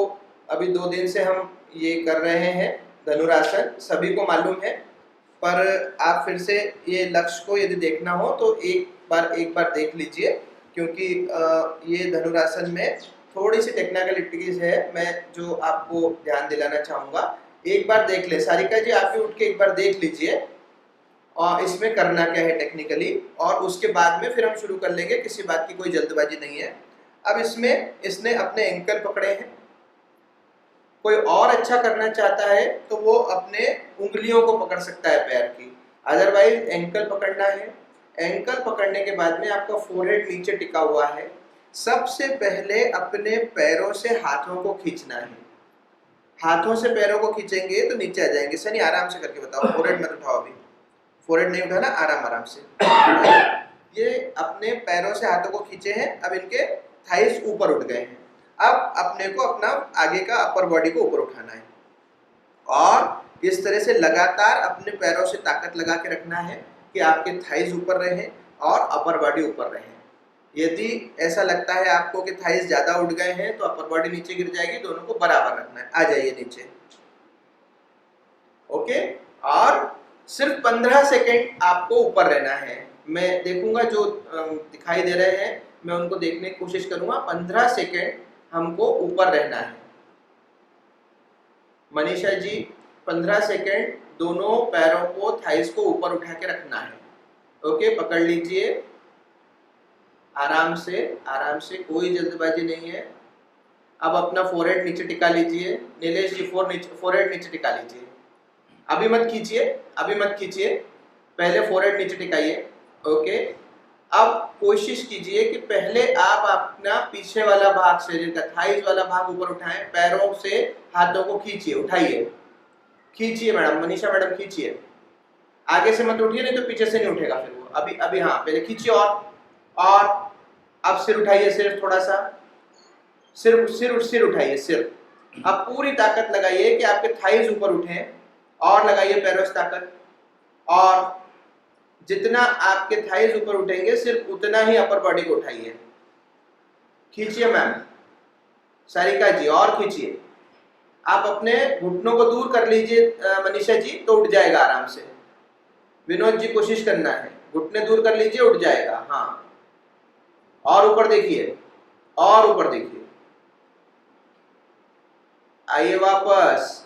अभी 2 दिन से हम ये कर रहे हैं धनुरासन, सभी को मालूम है। पर आप फिर से ये लक्ष्य को यदि देखना हो तो एक बार देख लीजिए, क्योंकि ये धनुरासन में थोड़ी सी टेक्निकलिटीज है, मैं जो आपको ध्यान दिलाना चाहूँगा। एक बार देख ले सारिका जी, आप भी उठ के एक बार देख लीजिए और इसमें करना क्या है टेक्निकली, और उसके बाद में फिर हम शुरू कर लेंगे। किसी बात की कोई जल्दबाजी नहीं है। अब इसमें इसने अपने एंकल पकड़े हैं, कोई और अच्छा करना चाहता है तो वो अपने उंगलियों को पकड़ सकता है पैर की, अदरवाइज एंकल पकड़ना है। एंकल पकड़ने के बाद में आपका फोरहेड नीचे टिका हुआ है। सबसे पहले अपने पैरों से हाथों को खींचना है। हाथों से पैरों को खींचेंगे तो नीचे आ जाएंगे। सनी आराम से करके बताओ, फोरहेड मत उठाओ अभी, फोरहेड नहीं उठाना, आराम से। ये अपने पैरों से हाथों को खींचे हैं, अब इनके थाइस ऊपर उठ गए हैं। अब अपने को अपना आगे का अपर बॉडी को ऊपर उठाना है और इस तरह से लगातार अपने पैरों से ताकत लगा के रखना है कि आपके थाइस ऊपर रहे और अपर बॉडी ऊपर रहे। यदि ऐसा लगता है आपको कि थाइस ज्यादा उठ गए हैं तो अपर बॉडी नीचे गिर जाएगी, दोनों को बराबर रखना है। आ जाइए नीचे। ओके, और सिर्फ 15 सेकेंड आपको ऊपर रहना है। मैं देखूंगा जो दिखाई दे रहे हैं, मैं उनको देखने की कोशिश करूंगा। 15 सेकेंड हमको ऊपर रहना है। मनीषा जी 15 सेकेंड दोनों पैरों को, थाइस को ऊपर उठा के रखना है। ओके, पकड़ लीजिए आराम से, कोई जल्दबाजी नहीं है। अब अपना फोरहेड नीचे टिका लीजिए। नीलेश जी फोरहेड नीचे टिका लीजिए। अभी मत खींचिए, पहले फोरहेड नीचे टिकाइए। ओके, अब कोशिश कीजिए कि पहले आप अपना पीछे वाला भाग, शरीर का थाइज वाला भाग ऊपर उठाएं। पैरों से हाथों को खींचिए, उठाइए, खींचिए मैडम, मनीषा मैडम खींचिए। आगे से मत उठिए, नहीं तो पीछे से नहीं उठेगा फिर वो। अभी हाँ, पहले खींचिए और अब सिर उठाइए, सिर्फ थोड़ा सा सिर उठाइए, सिर। अब पूरी ताकत लगाइए कि आपके थाइज ऊपर उठे, और लगाइए पैरों से ताकत। और जितना आपके थाइज ऊपर उठेंगे सिर्फ उतना ही अपर बॉडी को उठाइए। खींचिए मैम, सारिका जी और खींचिए। आप अपने घुटनों को दूर कर लीजिए मनीषा जी, तो उठ जाएगा आराम से। विनोद जी कोशिश करना है, घुटने दूर कर लीजिए, उठ जाएगा। हाँ, और ऊपर देखिए, और ऊपर देखिए। आइए वापस।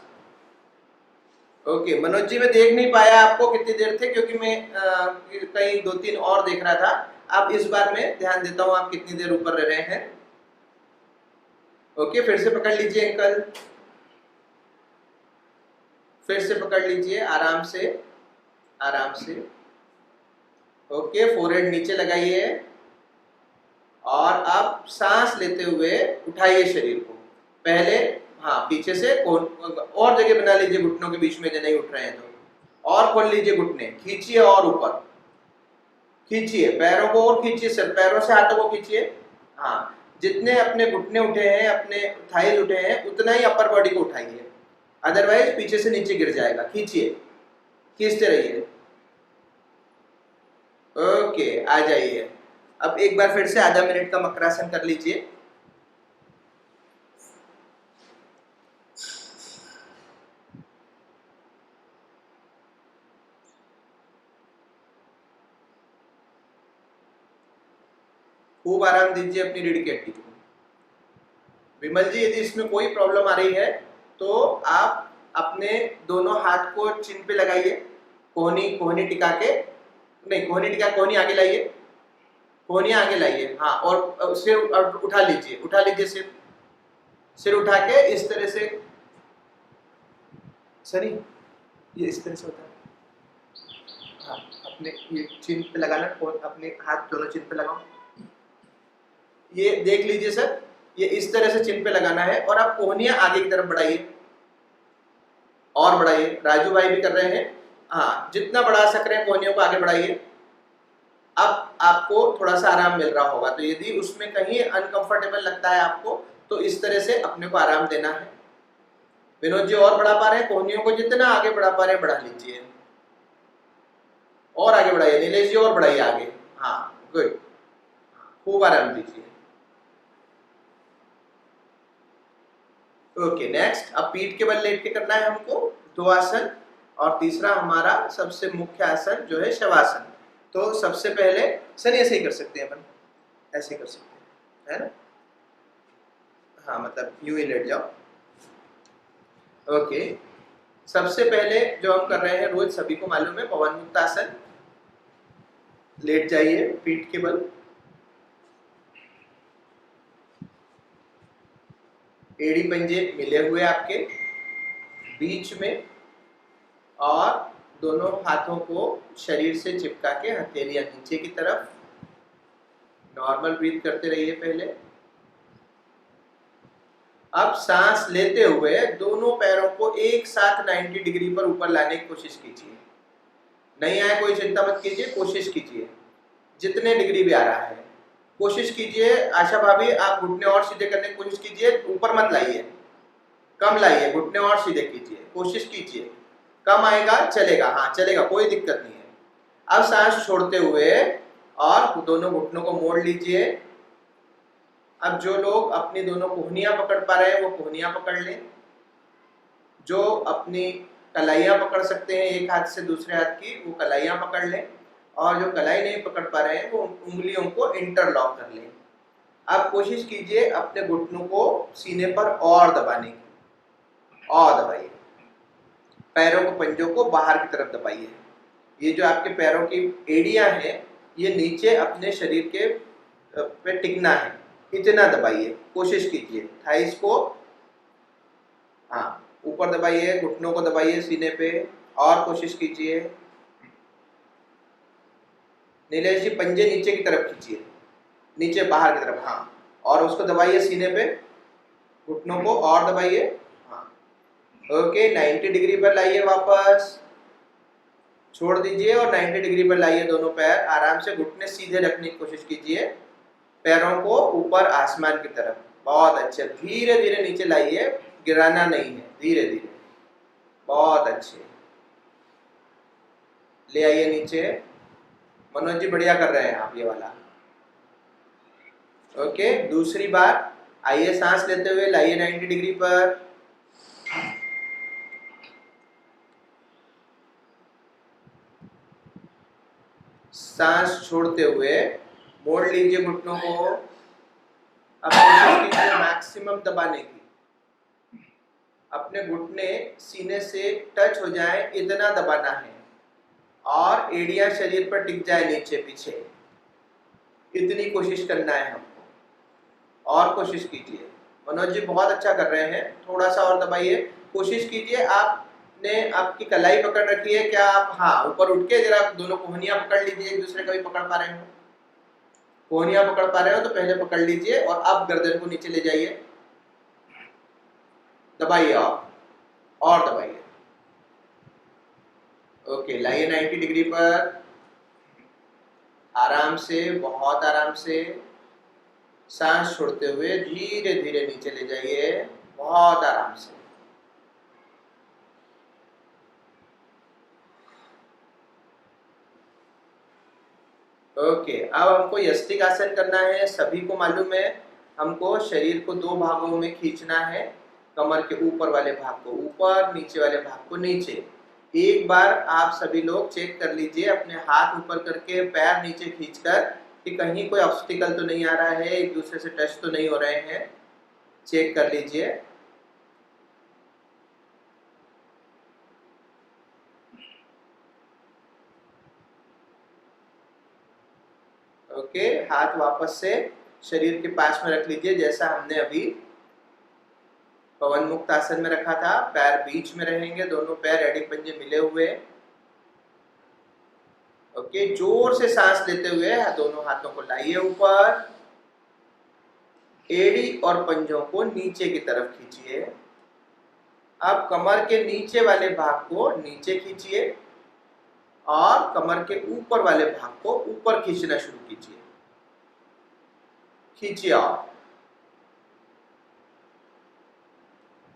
ओके, मनोज जी मैं देख नहीं पाया आपको कितनी देर थे, क्योंकि मैं कहीं 2-3 और देख रहा था। अब इस बार मैं ध्यान देता हूं आप कितनी देर ऊपर रह रहे हैं। ओके, फिर से पकड़ लीजिए अंकल, फिर से पकड़ लीजिए आराम से। ओके, फोरहेड नीचे लगाइए और अब सांस लेते हुए उठाइए शरीर को। पहले हाँ, पीछे से और जगह बना लीजिए घुटनों के बीच में, जो नहीं उठ रहे हैं तो। और खोल लीजिए घुटने, खींचिए और ऊपर खींचिए, पैरों को और खींचिए, सिर्फ पैरों से हाथों को खींचिए। हाँ, जितने अपने घुटने उठे हैं, अपने थाइज उठे हैं, उतना ही अपर बॉडी को उठाइए, अदरवाइज पीछे से नीचे गिर जाएगा। खींचिए, खींचते रहिए। ओके, आ जाइए। अब एक बार फिर से आधा मिनट का मकरासन कर लीजिए। खूब आराम दीजिए अपनी रीढ़ की हड्डी को। विमल जी यदि इसमें कोई प्रॉब्लम आ रही है तो आप अपने दोनों हाथ को चिन पे लगाइए, कोहनी टिका के, नहीं कोहनी टिका, कोहनी आगे लाइए, कोहनी आगे लाइए। हाँ, और सिर उठा लीजिए, सिर उठा के इस तरह से। सनी ये इस तरह से होता है। हाँ, अपने ये चिन पे लगाना, अपने हाथ दोनों चिन पे लगाओ। ये देख लीजिए सर, ये इस तरह से चिन पे लगाना है। और आप कोहनियां आगे की तरफ बढ़ाइए और बढ़ाइए। राजू भाई भी कर रहे हैं। हाँ, जितना बढ़ा सक रहे हैं कोहनियों को आगे बढ़ाइए। अब आपको थोड़ा सा आराम मिल रहा होगा, तो यदि उसमें कहीं अनकंफर्टेबल लगता है आपको, तो इस तरह से अपने को आराम देना है। विनोद जी और बढ़ा पा रहे हैं, कोहनियों को जितना आगे बढ़ा पा रहे हैं बढ़ा लीजिए, और आगे बढ़ाइए। नीलेश जी और बढ़ाइए आगे। हाँ, गुड, खूब आराम दीजिए। ओके, नेक्स्ट अब पीठ के बल लेट के करना है हमको 2 आसन, और तीसरा हमारा सबसे मुख्य आसन जो है शवासन। तो सबसे पहले सर ऐसे ही कर सकते हैं अपन, ऐसे ही कर सकते हैं, है ना? हाँ, मतलब यूं ही लेट जाओ। ओके, सबसे पहले जो हम कर रहे हैं रोज सभी को मालूम है, पवन मुक्त आसन। लेट जाइए पीठ के बल, एड़ी पंजे मिले हुए आपके बीच में, और दोनों हाथों को शरीर से चिपका के हथेलियां नीचे की तरफ। नॉर्मल ब्रीथ करते रहिए पहले। अब सांस लेते हुए दोनों पैरों को एक साथ 90 डिग्री पर ऊपर लाने की कोशिश कीजिए। नहीं आए कोई चिंता मत कीजिए, कोशिश कीजिए जितने डिग्री भी आ रहा है कोशिश कीजिए। आशा भाभी आप घुटने और सीधे करने की कोशिश कीजिए, ऊपर मत लाइए, कम लाइए, घुटने और सीधे कीजिए, कोशिश कीजिए। कम आएगा चलेगा, हाँ चलेगा, कोई दिक्कत नहीं है। अब सांस छोड़ते हुए और दोनों घुटनों को मोड़ लीजिए। अब जो लोग अपनी दोनों कोहनियां पकड़ पा रहे हैं वो कोहनियां पकड़ लें, जो अपनी कलाइयाँ पकड़ सकते हैं एक हाथ से दूसरे हाथ की, वो कलाइयाँ पकड़ लें, और जो कलाई नहीं पकड़ पा रहे हैं वो उंगलियों को इंटरलॉक कर लें। अब कोशिश कीजिए अपने घुटनों को सीने पर और दबाने की, और दबाइए। पैरों को, पंजों को बाहर की तरफ दबाइए। ये जो आपके पैरों की एड़ियां हैं, ये नीचे अपने शरीर के पे टिकना है, इतना दबाइए, कोशिश कीजिए। थाइस को, हाँ, ऊपर दबाइए, घुटनों को दबाइए सीने पे, और कोशिश कीजिए। नीलेश जी पंजे नीचे की तरफ खींचिए, नीचे बाहर की तरफ, हाँ, और उसको दबाइए सीने पे, घुटनों को और दबाइए, हाँ। ओके, 90 डिग्री पर लाइए वापस, छोड़ दीजिए और 90 डिग्री पर लाइए दोनों पैर। आराम से घुटने सीधे रखने की कोशिश कीजिए, पैरों को ऊपर आसमान की तरफ। बहुत अच्छे, धीरे धीरे नीचे लाइए, गिराना नहीं है, धीरे धीरे। बहुत अच्छे, ले आइए नीचे। मनोज जी बढ़िया कर रहे हैं आप ये वाला। ओके, दूसरी बार आइए, सांस लेते हुए लाइए 90 डिग्री पर। सांस छोड़ते हुए मोड़ लीजिए घुटनों को। अब कोशिश कीजिए मैक्सिमम दबाने की, अपने घुटने सीने से टच हो जाए इतना दबाना है, और एड़ियां शरीर पर टिक जाए नीचे पीछे, इतनी कोशिश करना है हमको। और कोशिश कीजिए, मनोज जी बहुत अच्छा कर रहे हैं, थोड़ा सा और दबाइए। कोशिश कीजिए, आपने आपकी कलाई पकड़ रखी है क्या आप, हाँ, ऊपर उठ के जरा दोनों कोहनियां पकड़ लीजिए, एक दूसरे का भी पकड़ पा रहे हो, कोहनियां पकड़ पा रहे हो तो पहले पकड़ लीजिए, और अब गर्दन को नीचे ले जाइए, दबाइए और दबाइए। ओके, लाइए 90 डिग्री पर, आराम से, बहुत आराम से, सांस छोड़ते हुए धीरे धीरे नीचे ले जाइए, बहुत आराम से। ओके, अब हमको यस्तिक आसन करना है। सभी को मालूम है, हमको शरीर को दो भागों में खींचना है, कमर के ऊपर वाले भाग को ऊपर, नीचे वाले भाग को नीचे। एक बार आप सभी लोग चेक कर लीजिए, अपने हाथ ऊपर करके पैर नीचे खींचकर, कि कहीं कोई ऑब्स्टिकल तो नहीं आ रहा है, एक दूसरे से टच तो नहीं हो रहे हैं, चेक कर लीजिए। ओके, हाथ वापस से शरीर के पास में रख लीजिए, जैसा हमने अभी पवन मुक्त आसन में रखा था। पैर बीच में रहेंगे, दोनों पैर एड़ी पंजे मिले हुए। ओके, जोर से सांस लेते हुए दोनों हाथों को लाइए ऊपर, एड़ी और पंजों को नीचे की तरफ खींचिए। अब कमर के नीचे वाले भाग को नीचे खींचिए, और कमर के ऊपर वाले भाग को ऊपर खींचना शुरू कीजिए। खींचिए, और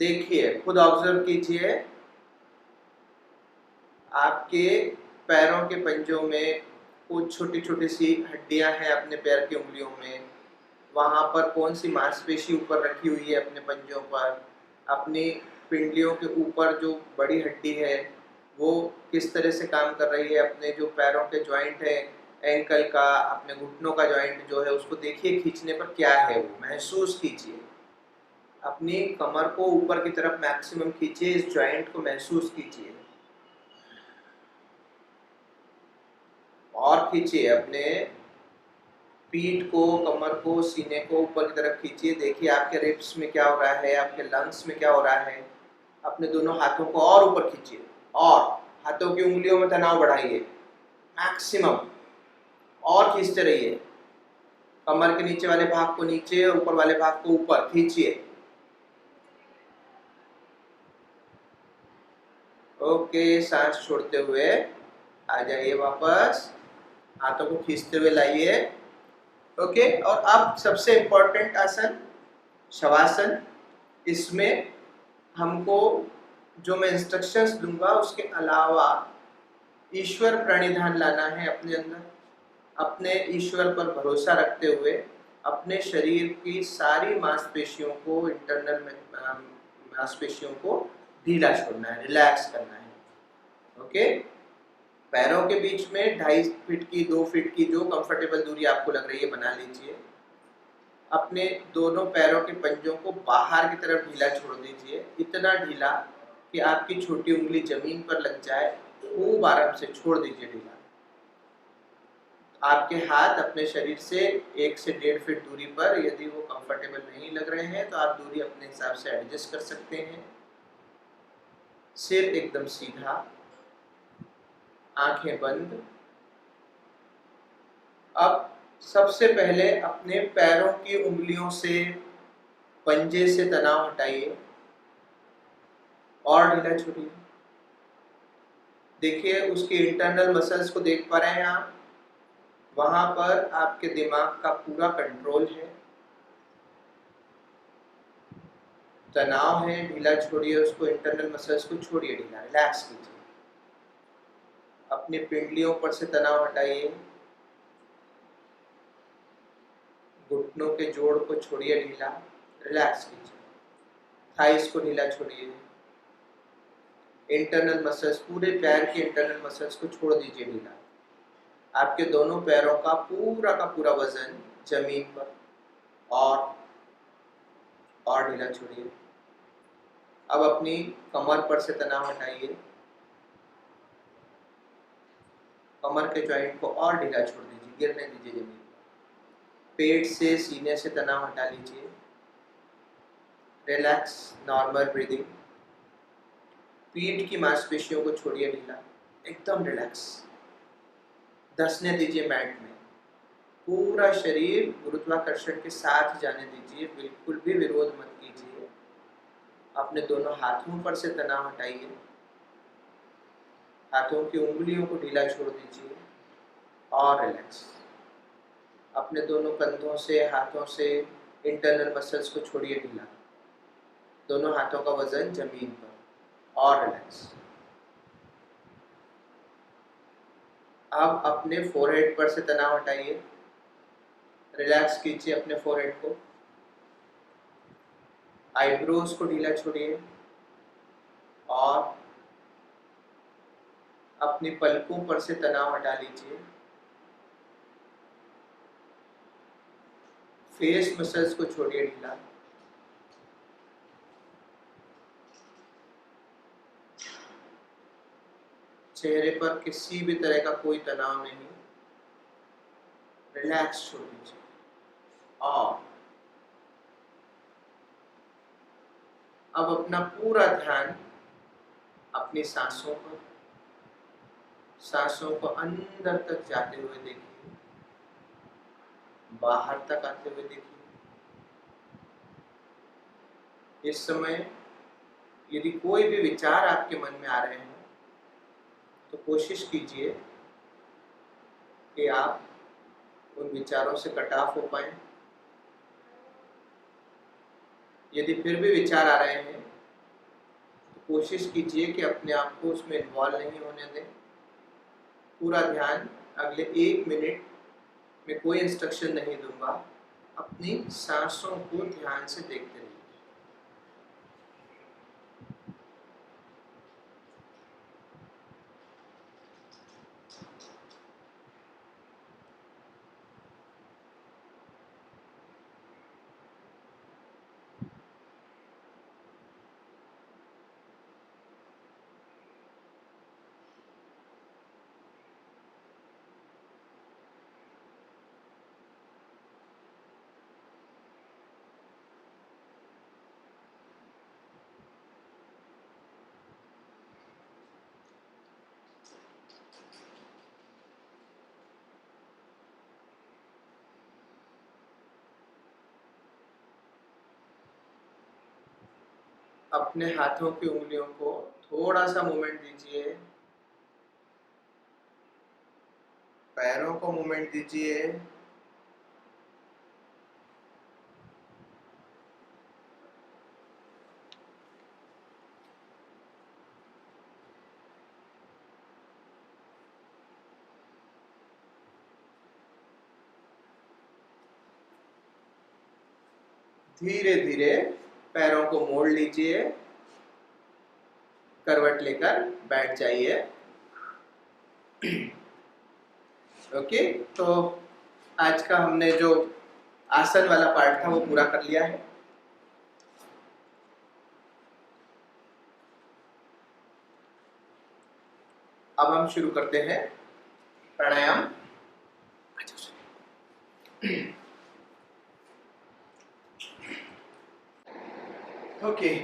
देखिए, खुद ऑब्जर्व कीजिए, आपके पैरों के पंजों में कुछ छोटी छोटी सी हड्डियां हैं अपने पैर की उंगलियों में, वहां पर कौन सी मांसपेशी ऊपर रखी हुई है अपने पंजों पर, अपनी पिंडलियों के ऊपर जो बड़ी हड्डी है वो किस तरह से काम कर रही है, अपने जो पैरों के जॉइंट है, एंकल का, अपने घुटनों का जॉइंट जो है उसको देखिए, खींचने पर क्या है वो महसूस कीजिए। अपनी कमर को ऊपर की तरफ मैक्सिमम खींचिए, इस जॉइंट को महसूस कीजिए, और खींचिए अपने पीठ को, कमर को, सीने को ऊपर की तरफ खींचिए। देखिए आपके रिब्स में क्या हो रहा है, आपके लंग्स में क्या हो रहा है। अपने दोनों हाथों को और ऊपर खींचिए, और हाथों की उंगलियों में तनाव बढ़ाइए मैक्सिमम, और खींचते रहिए। कमर के नीचे वाले भाग को नीचे, ऊपर वाले भाग को ऊपर खींचिए। ओके, सांस छोड़ते हुए आ जाइए वापस, हाथों को खींचते हुए लाइए। ओके, और अब सबसे इम्पोर्टेंट आसन शवासन। इसमें हमको जो मैं इंस्ट्रक्शंस दूंगा उसके अलावा ईश्वर प्रणिधान लाना है अपने अंदर, अपने ईश्वर पर भरोसा रखते हुए अपने शरीर की सारी मांसपेशियों को, इंटरनल मांसपेशियों को ढीला छोड़ना है, रिलैक्स करना है। ओके। पैरों के बीच में 2.5 फीट की 2 फीट की जो कंफर्टेबल दूरी आपको लग रही है बना लीजिए। अपने दोनों पैरों के पंजों को बाहर की तरफ ढीला छोड़ दीजिए, इतना ढीला कि आपकी छोटी उंगली जमीन पर लग जाए। खूब आराम से छोड़ दीजिए ढीला। आपके हाथ अपने शरीर से 1 से 1.5 फीट दूरी पर, यदि वो कंफर्टेबल नहीं लग रहे हैं तो आप दूरी अपने हिसाब से एडजस्ट कर सकते हैं। सिर एकदम सीधा, आंखें बंद। अब सबसे पहले अपने पैरों की उंगलियों से पंजे से तनाव हटाइए और ढीला छोड़िए। देखिए उसके इंटरनल मसल्स को देख पा रहे हैं आप, वहां पर आपके दिमाग का पूरा कंट्रोल है। तनाव है, ढीला छोड़िए उसको, इंटरनल मसल्स को छोड़िए ढीला, रिलैक्स कीजिए। अपनी पिंडलियों पर से तनाव हटाइए, घुटनों के जोड़ को छोड़िए ढीला, रिलैक्स कीजिए। थाइस को ढीला छोड़िए। इंटरनल मसल्स, पूरे पैर के इंटरनल मसल्स को छोड़ दीजिए ढीला। आपके दोनों पैरों का पूरा वजन जमीन पर, और ढीला छोड़िए। अब अपनी कमर पर से तनाव हटाइए, कमर के जॉइंट को और ढीला छोड़ दीजिए, गिरने दीजिए जमीन पर। पेट से सीने से तनाव हटा लीजिए, रिलैक्स, नॉर्मल ब्रीदिंग। पीठ की मांसपेशियों को छोड़िए ढीला, एकदम रिलैक्स। धंसने दीजिए मैट में, पूरा शरीर गुरुत्वाकर्षण के साथ जाने दीजिए, बिल्कुल भी विरोध मत कीजिए। अपने दोनों हाथों पर से तनाव हटाइए, हाथों की उंगलियों को ढीला छोड़ दीजिए और रिलैक्स। अपने दोनों कंधों से, हाथों से इंटरनल मसल्स को छोड़िए ढीला, दोनों हाथों का वजन जमीन पर और रिलैक्स। अब अपने फोरहेड पर से तनाव हटाइए, रिलैक्स कीजिए अपने फोरहेड को। आईब्रोज को ढीला छोड़िए और अपनी पलकों पर से तनाव हटा लीजिए। फेस मसल्स को छोड़िए ढीला। चेहरे पर किसी भी तरह का कोई तनाव नहीं, रिलैक्स छोड़ दीजिए। और अब अपना पूरा ध्यान अपनी सांसों पर, सांसों को अंदर तक जाते हुए देखिए, बाहर तक आते हुए देखिए। इस समय यदि कोई भी विचार आपके मन में आ रहे हैं तो कोशिश कीजिए कि आप उन विचारों से कट ऑफ हो पाए। यदि फिर भी विचार आ रहे हैं तो कोशिश कीजिए कि अपने आप को उसमें इन्वॉल्व नहीं होने दें। पूरा ध्यान अगले 1 मिनट में, कोई इंस्ट्रक्शन नहीं दूंगा, अपनी सांसों को ध्यान से देखते रहिए। अपने हाथों की उंगलियों को थोड़ा सा मूवमेंट दीजिए, पैरों को मूवमेंट दीजिए। धीरे धीरे पैरों को मोड़ लीजिए, करवट लेकर बैठ जाइए। ओके, तो आज का हमने जो आसन वाला पार्ट था वो पूरा कर लिया है। अब हम शुरू करते हैं प्राणायाम। ओके,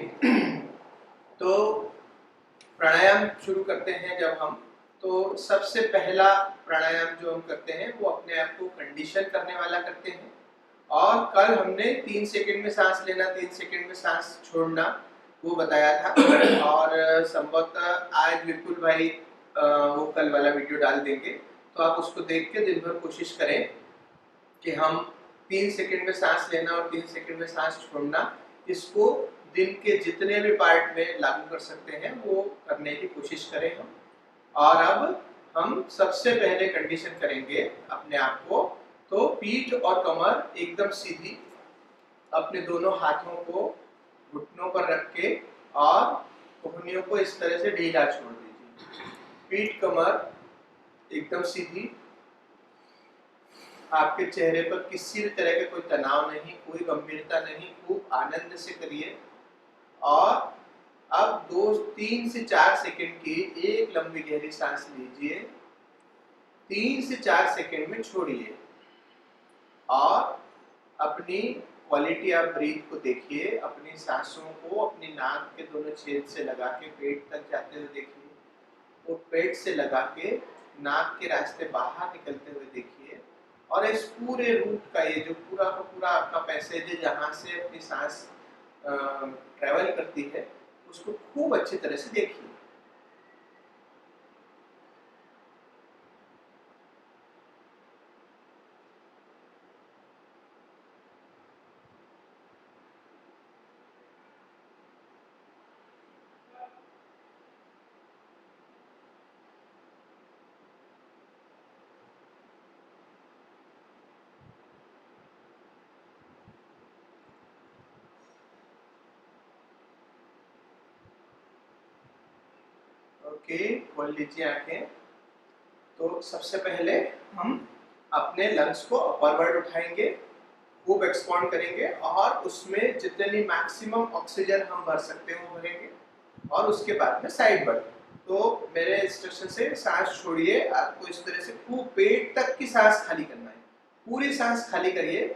तो प्राणायाम शुरू करते हैं जब हम, तो सबसे पहला प्राणायाम जो हम करते हैं वो अपने आप को कंडीशन करने वाला करते हैं। और कल हमने 3 सेकंड में सांस लेना, 3 सेकंड में सांस छोड़ना वो बताया था। और संभवतः आज विपुल भाई वो कल वाला वीडियो डाल देंगे, तो आप उसको देख के दिन भर कोशिश करें कि हम 3 सेकंड में सांस लेना और 3 सेकंड में सांस छोड़ना, इसको दिन के जितने भी पार्ट में लागू कर सकते हैं वो करने की कोशिश करें हम। और अब हम सबसे पहले कंडीशन करेंगे अपने आप को, तो पीठ और कमर एकदम सीधी, अपने दोनों हाथों को घुटनों पर रख के और कोहनियों को इस तरह से ढीला छोड़ दीजिए। पीठ कमर एकदम सीधी, आपके चेहरे पर किसी भी तरह का कोई तनाव नहीं, कोई गंभीरता नहीं, खूब आनंद से करिए। और अब 3 से 4 सेकंड की एक लंबी गहरी सांस लीजिए, 3 से 4 सेकंड में छोड़िए और अपनी क्वालिटी आप ब्रीथ को देखिए। अपनी सांसों को अपनी नाक के दोनों छेद से लगा के पेट तक जाते हुए देखिए, वो पेट से लगा के नाक के रास्ते बाहर निकलते हुए देखिए। और इस पूरे रूट का, ये जो पूरा का पूरा आपका पैसेज है जहाँ से अपनी सांस ट्रेवल करती है, उसको खूब अच्छी तरह से देखिए। ओके, खोल लीजिए आंखें। तो सबसे पहले हम अपने लंग्स को अपवर्ड उठाएंगे, खूब एक्सपांड करेंगे और उसमें जितनी मैक्सिमम ऑक्सीजन हम भर सकते हैं वो भरेंगे। और उसके बाद में साइड बर्ड। तो मेरे इंस्ट्रक्शन से सांस छोड़िए, आपको इस तरह से खूब पेट तक की सांस खाली करना है, पूरी सांस खाली करिए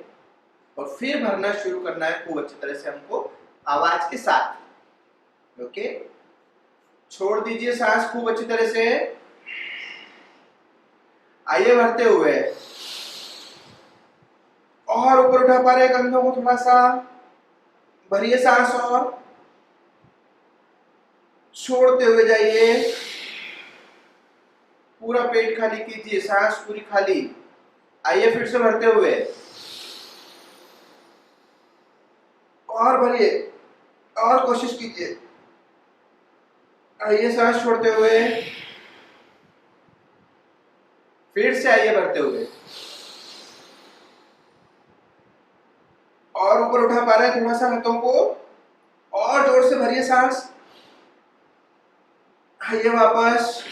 और फिर भरना शुरू करना है खूब अच्छी तरह से हमको, आवाज के साथ। ओके, छोड़ दीजिए सांस खूब अच्छी तरह से। आइए भरते हुए, और ऊपर उठा पा रहे कंधों को थोड़ा सा, भरिए सांस और छोड़ते हुए जाइए। पूरा पेट खाली कीजिए, सांस पूरी खाली। आइए फिर से भरते हुए और भरिए और कोशिश कीजिए। आइए सांस छोड़ते हुए, फिर से आइए भरते हुए और ऊपर उठा पा रहे हैं थोड़ा सा हाथों को, और जोर से भरिए सांस। आइए वापस,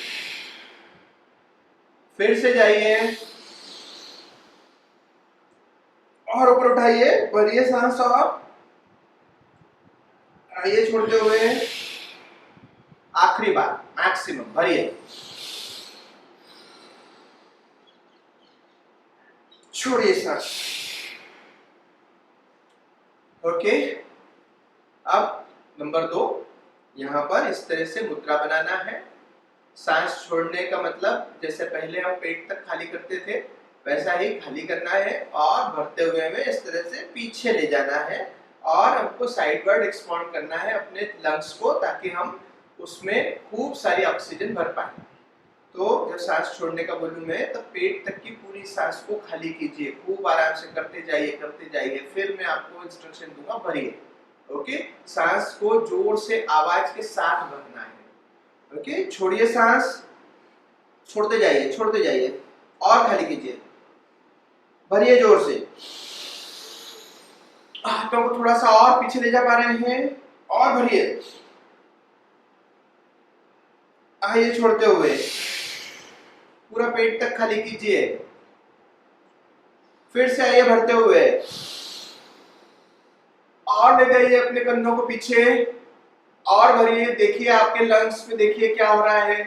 फिर से जाइए और ऊपर उठाइए, भरिए सांस और आइए छोड़ते हुए। आखिरी बार मैक्सिमम भरिए, छोड़िए सांस। ओके, अब नंबर 2, यहाँ पर इस तरह से मुद्रा बनाना है। सांस छोड़ने का मतलब जैसे पहले हम पेट तक खाली करते थे वैसा ही खाली करना है, और भरते हुए में इस तरह से पीछे ले जाना है और हमको साइडवर्ड एक्सपांड करना है अपने लंग्स को, ताकि हम उसमें खूब सारी ऑक्सीजन भर पाए। तो जब सांस छोड़ने का बोलूं मैं, तो पेट तक की पूरी सांस को खाली कीजिए, खूब आराम से करते जाइए। फिर मैं आपको इंस्ट्रक्शन दूंगा, भरिए। ओके, सांस को जोर से आवाज के साथ भरना है। ओके, छोड़िए सांस, छोड़ते जाइए और खाली कीजिए, भरिए जोर से। हाथों को थोड़ा सा और पीछे ले जा पा रहे हैं और भरिए। आइए छोड़ते हुए, पूरा पेट तक खाली कीजिए। फिर से आइए भरते हुए, और ले जाइए अपने कंधों को पीछे और भरिए। देखिए आपके लंग्स में, देखिए क्या हो रहा है,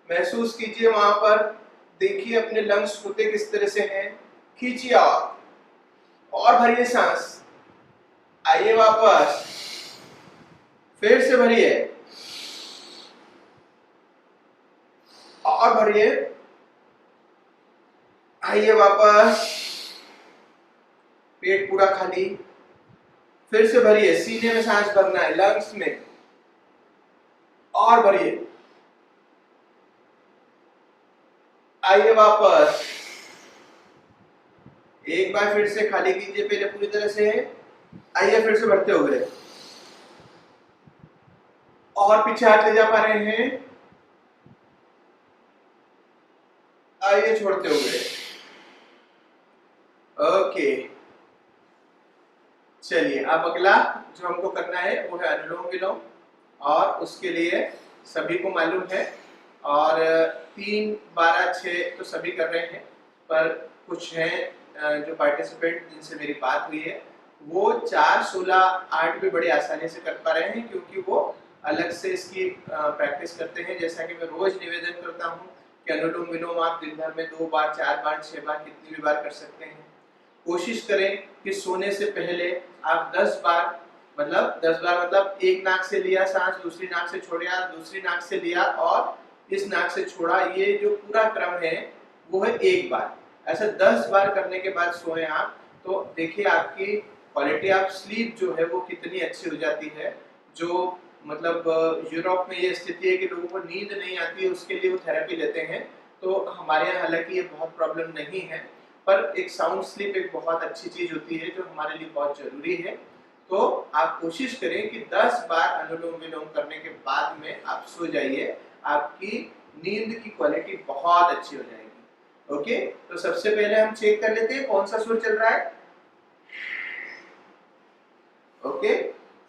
महसूस कीजिए वहां पर। देखिए अपने लंग्स होते किस तरह से हैं। खींचिए और भरिए सांस। आइए वापस, फिर से भरिए और भरिए। आइए वापस, पेट पूरा खाली। फिर से भरिए, सीने में सांस भरना है, लंग्स में, और भरिए। आइए वापस, एक बार फिर से खाली कीजिए पहले पूरी तरह से। आइए फिर से भरते हुए, और पीछे हाथ ले जा पा रहे हैं। आइए छोड़ते हुए। ओके, चलिए अब अगला जो हमको करना है वो है अनुलोम विलोम, और उसके लिए सभी को मालूम है, और 3, 12, 6 तो सभी कर रहे हैं, पर कुछ हैं जो पार्टिसिपेंट जिनसे मेरी बात हुई है वो 4, 16, 8 भी बड़ी आसानी से कर पा रहे हैं, क्योंकि वो अलग से इसकी प्रैक्टिस करते हैं। जैसा कि मैं रोज निवेदन करता हूँ कि अनुलोम विलोम आप दिन भर में 2 बार, 4 बार, 6 बार, कितनी भी बार कर सकते हैं। कोशिश करें कि सोने से पहले आप 10 बार, मतलब 10 बार मतलब एक नाक से लिया सांस, दूसरी नाक से छोड़ा, दूसरी नाक से लिया और इस नाक से छोड़ा, ये जो पूरा क्रम है वो है 1 बार। ऐसा 10 बार करने के बाद सोएं आप, तो देखिए आपकी क्वालिटी ऑफ स्लीप जो है वो कितनी अच्छी हो जाती है। जो मतलब यूरोप में ये स्थिति है कि लोगों को नींद नहीं आती है, उसके लिए वो थेरेपी लेते हैं। तो हमारे यहाँ हालांकि ये बहुत प्रॉब्लम नहीं है, पर एक साउंड स्लीप एक बहुत अच्छी चीज होती है जो हमारे लिए बहुत जरूरी है। तो आप कोशिश करें कि 10 बार अनुलोम विलोम करने के बाद में आप सो जाइए, आपकी नींद की क्वालिटी बहुत अच्छी हो जाएगी। ओके, तो सबसे पहले हम चेक कर लेते हैं कौन सा सुर चल रहा है। ओके,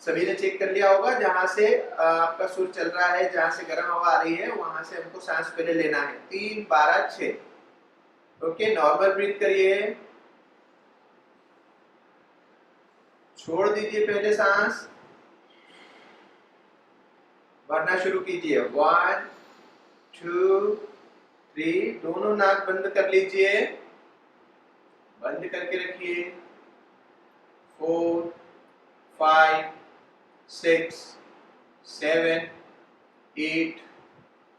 सभी ने चेक कर लिया होगा, जहां से आपका सुर चल रहा है, जहां से गर्म हवा आ रही है वहां से हमको सांस पहले लेना है। 3, 12, 6। ओके, नॉर्मल ब्रीथ करिए, छोड़ दीजिए पहले सांस, भरना शुरू कीजिए। 1, 2, 3, दोनों नाक बंद कर लीजिए, बंद करके रखिए। 4, 5, 6, 7, 8,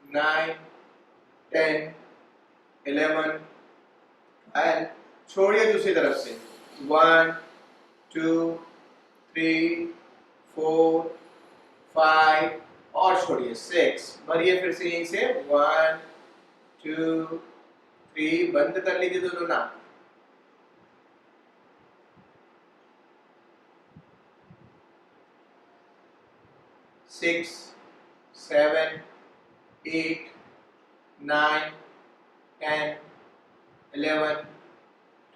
9, 10, 11, 12। छोड़िए दूसरी तरफ से। 1, 2, 3, 4, 5, और छोड़िए 6। भरिए फिर से यहीं से। 1, 2, 3, बंद कर लीजिए दोनों नाक। 6, 7, 8, 9, 10, 11,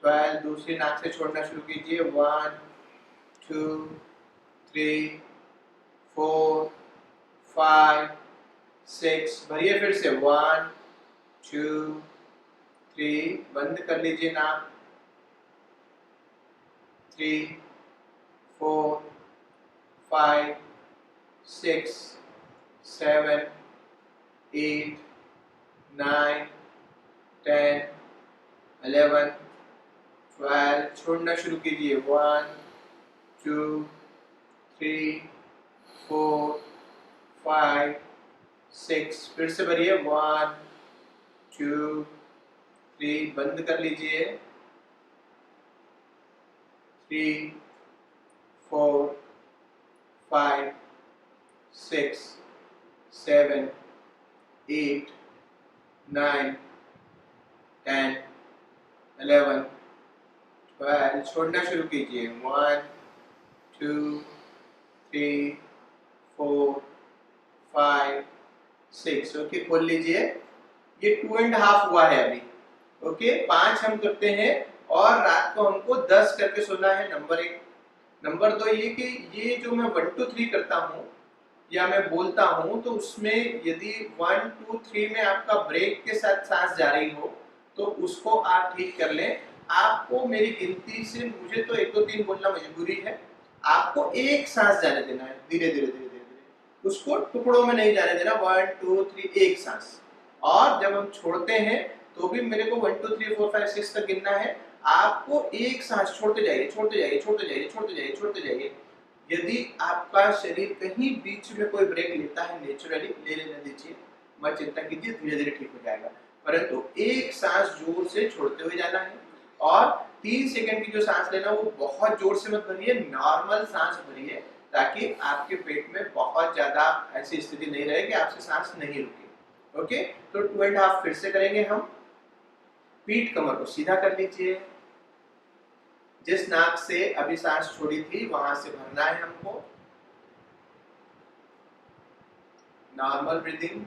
12। दूसरी नाक से छोड़ना शुरू कीजिए। 1, 2, 3, 4, 5, 6। भरिए फिर से। 1, 2, 3, बंद कर लीजिए नाक। 3, 4, 5, 6, 7, 8, 9, 10, 11, 12। छोड़ना शुरू कीजिए। 1, 2, 3, 4, 5, 6। फिर से भरिए। 1, 2, 3, बंद कर लीजिए। 3, 4, 5, 6, 7, 8, 9, 10, 11, 12। छोड़ना शुरू कीजिए। 1, 2, 3, 4, 5, 6। ओके, खोल लीजिए। ये 2.5 हुआ है अभी। ओके, 5 हम करते हैं, और रात को हमको 10 करके सोना है। नंबर 1। नंबर 2 ये कि ये जो मैं 1, 2, 3 करता हूँ, या मैं बोलता हूँ तो उसमें यदि 1 2 3 में आपका ब्रेक के साथ सांस जा रही हो तो उसको आप ठीक कर लें। आपको मेरी गिनती से, मुझे तो 1 2 3 बोलना मजबूरी है, आपको एक सांस जाने देना है, धीरे धीरे धीरे धीरे धीरे, उसको टुकड़ों में नहीं जाने देना। 1 2 3 एक सांस। और जब हम छोड़ते हैं तो भी मेरे को 1 2 3 4 5 6 तक गिनना है। आपको एक सांस छोड़ते जाइए, छोड़ते जाइए, छोड़ते जाइए, छोड़ते जाइए, छोड़ते जाइए। यदि आपका शरीर कहीं बीच में कोई ब्रेक लेता है, नेचुरली ले लेने दीजिए, मत चिंता कीजिए, धीरे धीरे ठीक हो जाएगा। परंतु एक सांस जोर से छोड़ते हुए जाना है। और 3 सेकंड की जो सांस लेना वो बहुत जोर से मत भरिए, नॉर्मल सांस भरिए, ताकि आपके पेट में बहुत ज्यादा ऐसी स्थिति नहीं रहे कि आपसे सांस नहीं रुके। ओके, तो 2.5 फिर से करेंगे हम। पीठ कमर को सीधा कर लीजिए। जिस नाक से अभी सांस छोड़ी थी वहां से भरना है हमको। Normal breathing.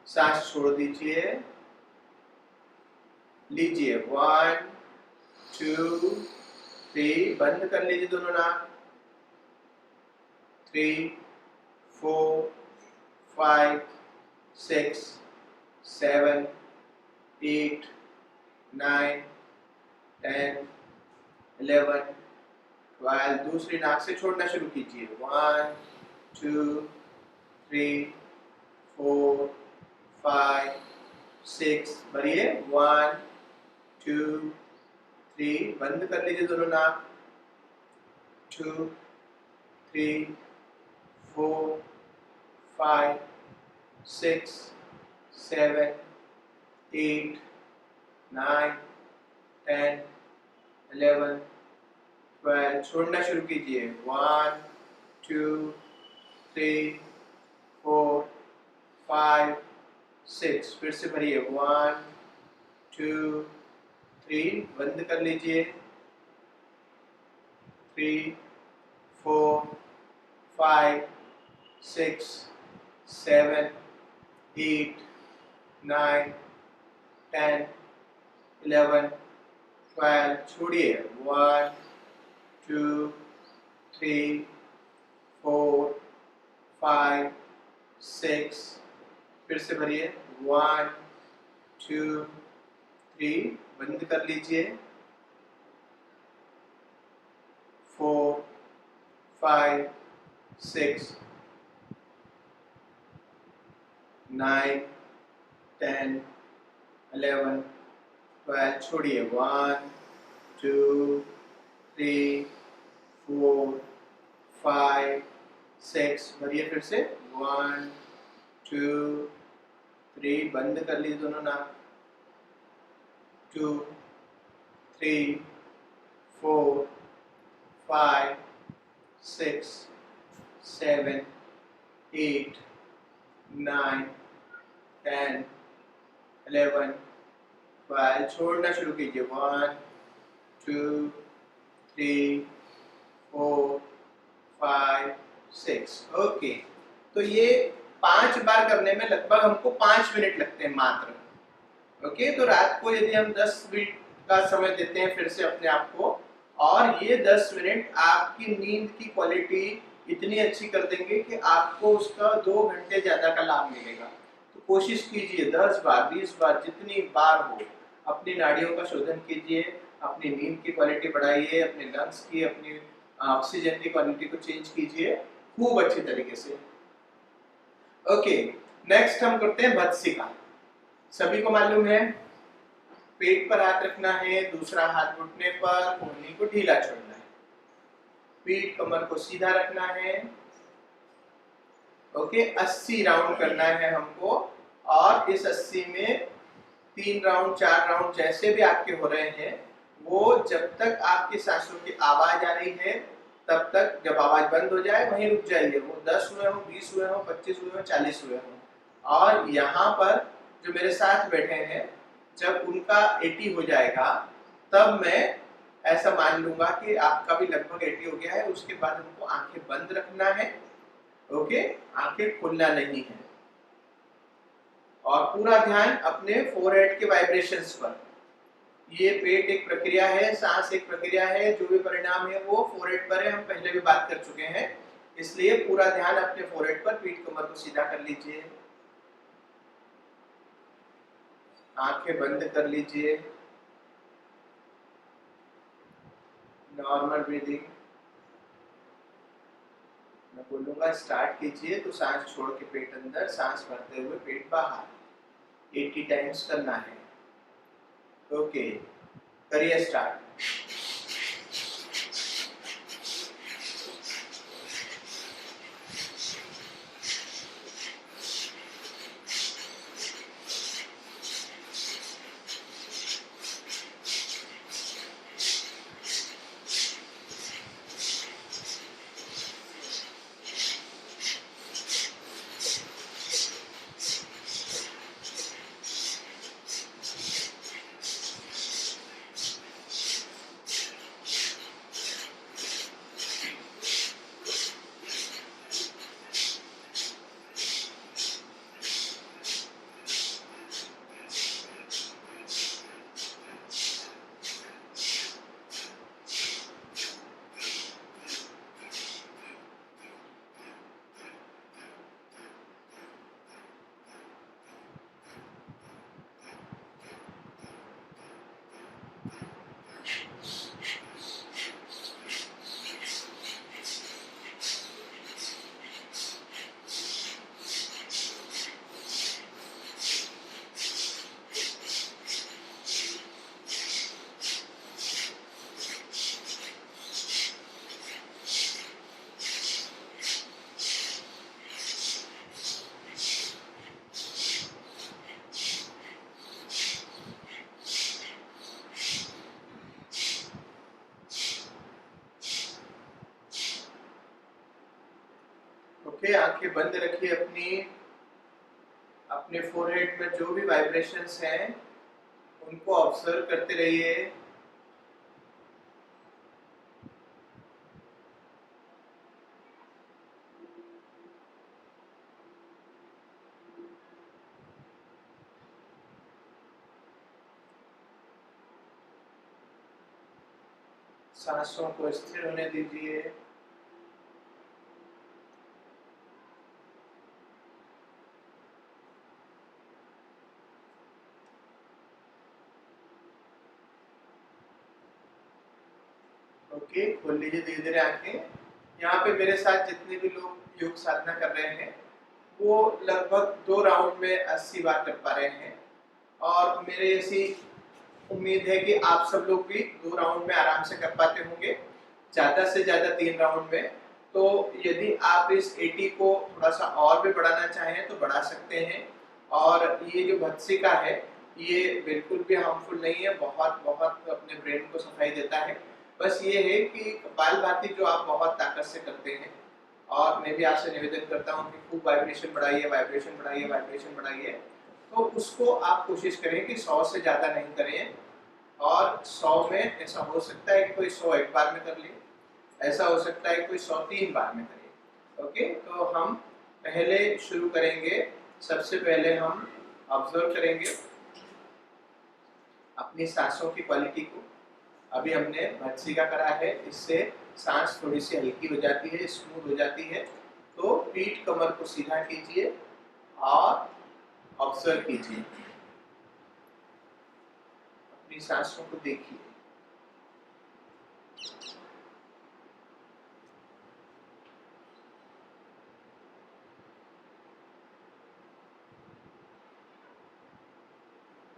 सांस छोड़ दीजिए, लीजिए 1 2 3, बंद कर लीजिए दोनों नाक। 3 4 5 6 7 8 9 10 11 12। दूसरी नाक से छोड़ना शुरू कीजिए। 1 2 3 4 5 6, भरिए। 1 2 3, बंद कर लीजिए दोनों नाक। 2 3 4 5 6 7 8 9 10 11 12। छोड़ना शुरू कीजिए। 1 2 3 4 5 6, फिर से भरिए। 1 2 3, बंद कर लीजिए। 3 4 5 6 7 8 9 10 11 12। छोड़िए। 1 2 3 4 5 6, फिर से भरिए। 1 2 3, बंद कर लीजिए। 4 5 6 9 10 11 12। छोड़िए। 1 2 3 4 5 6, भरिए फिर से। 1 2 3, बंद कर लीजिए दोनों नाक। 2 3 4 5 6 7 8 9 10 11 12। छोड़ना शुरू कीजिए। 1 2 3 4 5 6। ओके, तो ये 5 बार करने में लगभग हमको 5 मिनट लगते हैं मात्र। ओके, तो रात को यदि हम 10 मिनट का समय देते हैं फिर से अपने आप को, और ये 10 मिनट आपकी नींद की क्वालिटी इतनी अच्छी कर देंगे कि आपको उसका 2 घंटे ज्यादा का लाभ मिलेगा। तो कोशिश कीजिए 10 बार 20 बार जितनी बार हो, अपनी नाड़ियों का शोधन कीजिए, अपनी नींद की क्वालिटी बढ़ाइए, अपने लंग्स की, अपनी ऑक्सीजन की क्वालिटी को चेंज कीजिए खूब अच्छी तरीके से। ओके, नेक्स्ट हम करते हैं भत्सिका। सभी को मालूम है, पेट पर हाथ रखना है, दूसरा हाथ घुटने पर, कोहनी को ढीला छोड़ना है, पीठ कमर को सीधा रखना है। ओके, 80 राउंड करना है हमको, और इस 80 में 3 राउंड 4 राउंड जैसे भी आपके हो रहे हैं, वो जब तक आपकी सांसों की आवाज आ रही है तब तक, जब आवाज बंद हो जाए वहीं रुक जाइए। वो 10 हुए हो, 20 हुए हो, 25 हुए हो, 40 हुए हो। और यहाँ पर जो मेरे साथ बैठे हैं, जब उनका 80 हो जाएगा तब मैं ऐसा मान लूंगा कि आपका भी लगभग 80 हो गया है। उसके बाद हमको आंखें बंद रखना है। ओके, आंखें खोलना नहीं है, और पूरा ध्यान अपने फोरहेड के वाइब्रेशंस पर। ये पेट एक प्रक्रिया है, सांस एक प्रक्रिया है, जो भी परिणाम है वो फोरहेड पर है, हम पहले भी बात कर चुके हैं। इसलिए पूरा ध्यान अपने फोरहेड पर, पीठ कमर को सीधा कर लीजिए, आंखें बंद कर लीजिए, नॉर्मल ब्रीदिंग। मैं बोलूंगा स्टार्ट कीजिए तो सांस छोड़ के पेट अंदर, सांस भरते हुए पेट बाहर 80 टाइम्स करना है। ओके, करिए स्टार्ट। ओके, आंखें बंद रखिए अपनी। अपने फोरहेड में जो भी वाइब्रेशंस हैं उनको ऑब्जर्व करते रहिए। सांसों को स्थिर होने दीजिए। ओके, खोल लीजिए धीरे धीरे आंखें। यहाँ पे मेरे साथ जितने भी लोग योग साधना कर रहे हैं वो लगभग 2 राउंड में 80 बार कर पा रहे हैं, और मेरे ऐसी उम्मीद है कि आप सब लोग भी 2 राउंड में आराम से कर पाते होंगे, ज्यादा से ज्यादा 3 राउंड में। तो यदि आप इस 80 को थोड़ा सा और भी बढ़ाना चाहें तो बढ़ा सकते हैं। और ये जो भत्सिका है ये बिल्कुल भी हार्मफुल नहीं है, बहुत बहुत अपने ब्रेन को सफाई देता है। बस ये है कि कपालभाति जो आप बहुत ताकत से करते हैं, और मैं भी आपसे निवेदन करता हूँ कि खूब वाइब्रेशन बढ़ाइए, वाइब्रेशन बढ़ाइए, वाइब्रेशन बढ़ाइए। तो उसको आप कोशिश करें कि 100 से ज़्यादा नहीं करें, और 100 में ऐसा हो सकता है कि कोई 100 एक बार में कर ले, ऐसा हो सकता है कोई 100 3 बार में करे। ओके, तो हम पहले शुरू करेंगे। सबसे पहले हम ऑब्जर्व करेंगे अपनी सांसों की क्वालिटी को। अभी हमने भत्सिका करा है, इससे सांस थोड़ी सी हल्की हो जाती है, स्मूथ हो जाती है। तो पीठ कमर को सीधा कीजिए और ऑब्जर्व कीजिए, अपनी सांसों को देखिए।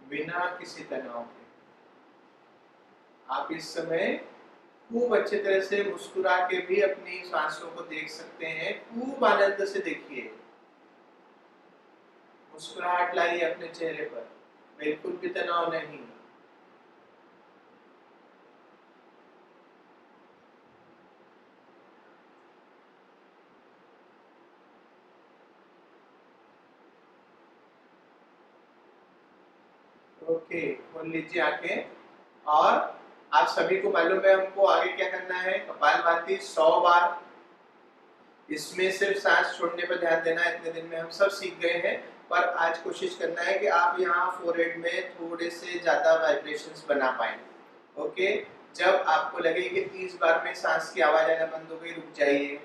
बिना किसी तनाव के आप इस समय खूब अच्छे तरह से मुस्कुरा के भी अपनी सांसों को देख सकते हैं। खूब आनंद से देखिए, मुस्कुराहट लाइए अपने चेहरे पर, बिल्कुल भी तनाव नहीं। ओके, खोल लीजिए आंखें। और आप सभी को मालूम है हमको आगे क्या करना है। कपालभाति 100 बार, इसमें सिर्फ सांस छोड़ने पर ध्यान देना है। इतने दिन में हम सब सीख गए हैं, पर आज कोशिश करना है कि आप यहाँ फोरहेड में थोड़े से ज्यादा वाइब्रेशंस बना पाए। ओके, जब आपको लगे कि 30 बार में सांस की आवाज आना बंद हो गई, रुक जाइए,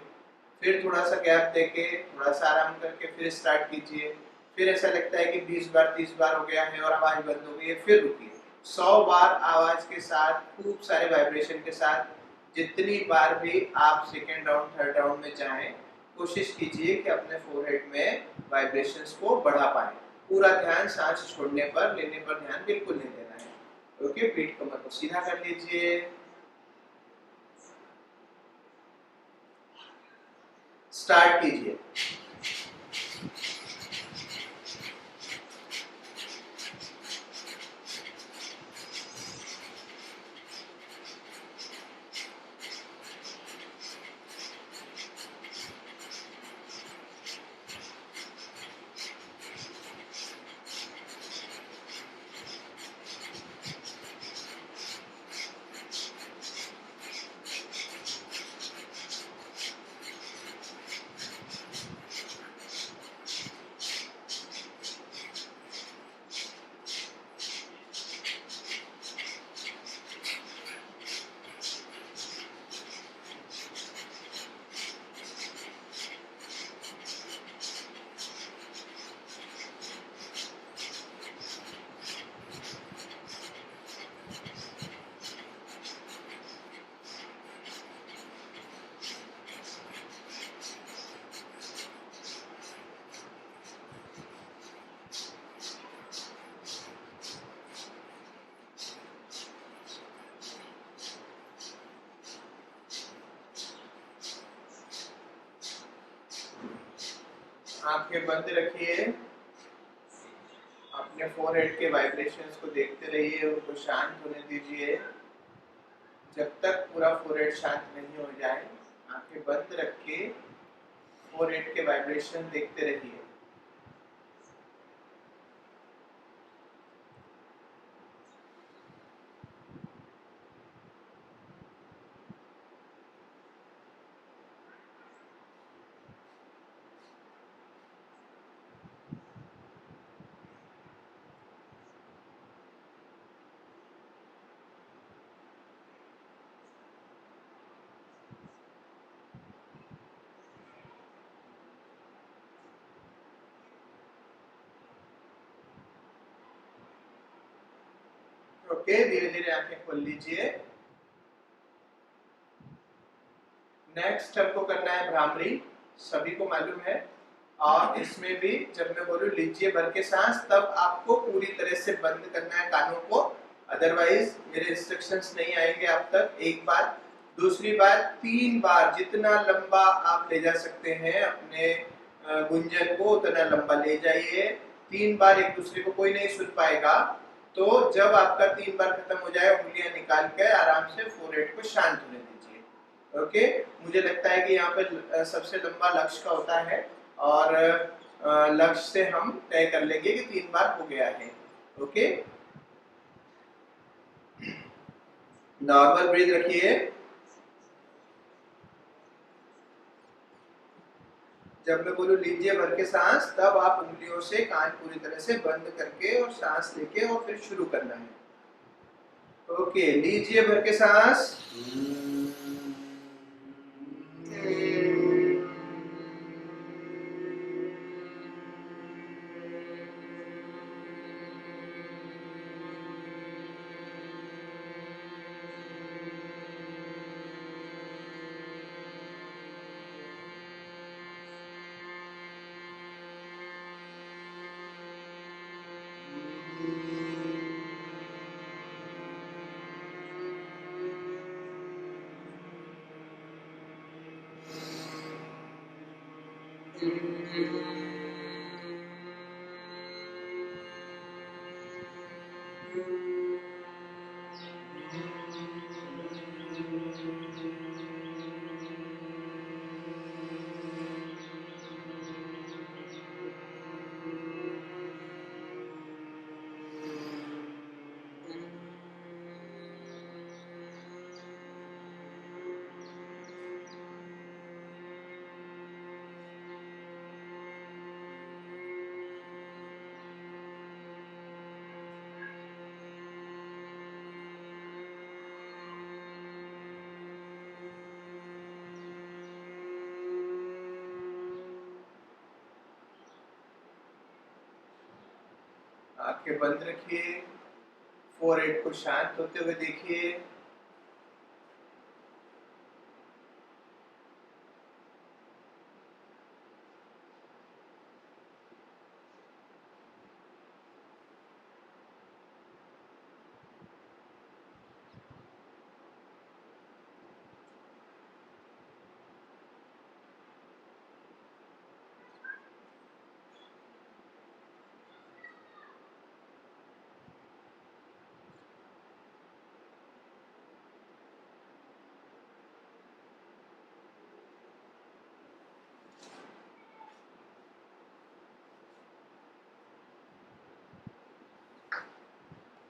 फिर थोड़ा सा गैप देके थोड़ा सा आराम करके फिर स्टार्ट कीजिए। फिर ऐसा लगता है कि 20 बार 30 बार हो गया है और आवाज बंद हो गई है, फिर रुकिए। 100 बार आवाज के साथ, खूब सारे वाइब्रेशन के साथ, जितनी बार भी आप सेकेंड राउंड थर्ड राउंड में चाहें, कोशिश कीजिए कि अपने फोरहेड में वाइब्रेशंस को बढ़ा पाए। पूरा ध्यान सांस छोड़ने पर, लेने पर ध्यान बिल्कुल नहीं देना है। ओके, पीठ कमर को सीधा कर लीजिए, स्टार्ट कीजिए। आंखें बंद रखिए, अपने फोरहेड के वाइब्रेशंस को देखते रहिए, उनको शांत होने दीजिए। जब तक पूरा फोरहेड शांत नहीं हो जाए, आंखें बंद रख के फोरहेड के वाइब्रेशन देखते रहिए। ओके, धीरे धीरे आंखें खोल लीजिए। नेक्स्ट हमको करना है भ्रामरी, सभी को मालूम है। और इसमें भी जब मैं बोलूं लीजिए भर के सांस, तब आपको पूरी तरह से बंद करना है कानों को, अदरवाइज मेरे इंस्ट्रक्शंस नहीं आएंगे आप तक। एक बात। दूसरी बात, 3 बार जितना लंबा आप ले जा सकते हैं अपने गुंजन को, उतना लंबा ले जाइए। 3 बार एक दूसरे को कोई नहीं सुन पाएगा। तो जब आपका 3 बार खत्म हो जाए, उंगलियां निकाल कर आराम से फोरहेड को शांत होने दीजिए। ओके, मुझे लगता है कि यहाँ पे सबसे लंबा लक्ष्य का होता है, और लक्ष्य से हम तय कर लेंगे कि 3 बार हो गया है। ओके, नॉर्मल ब्रीथ रखिए। जब मैं बोलूं लीजिए भर के सांस, तब आप उंगलियों से कान पूरी तरह से बंद करके और सांस लेके और फिर शुरू करना है। ओके, लीजिए भर के सांस। आंखें बंद रखिए, फोरहेड को शांत होते हुए देखिए।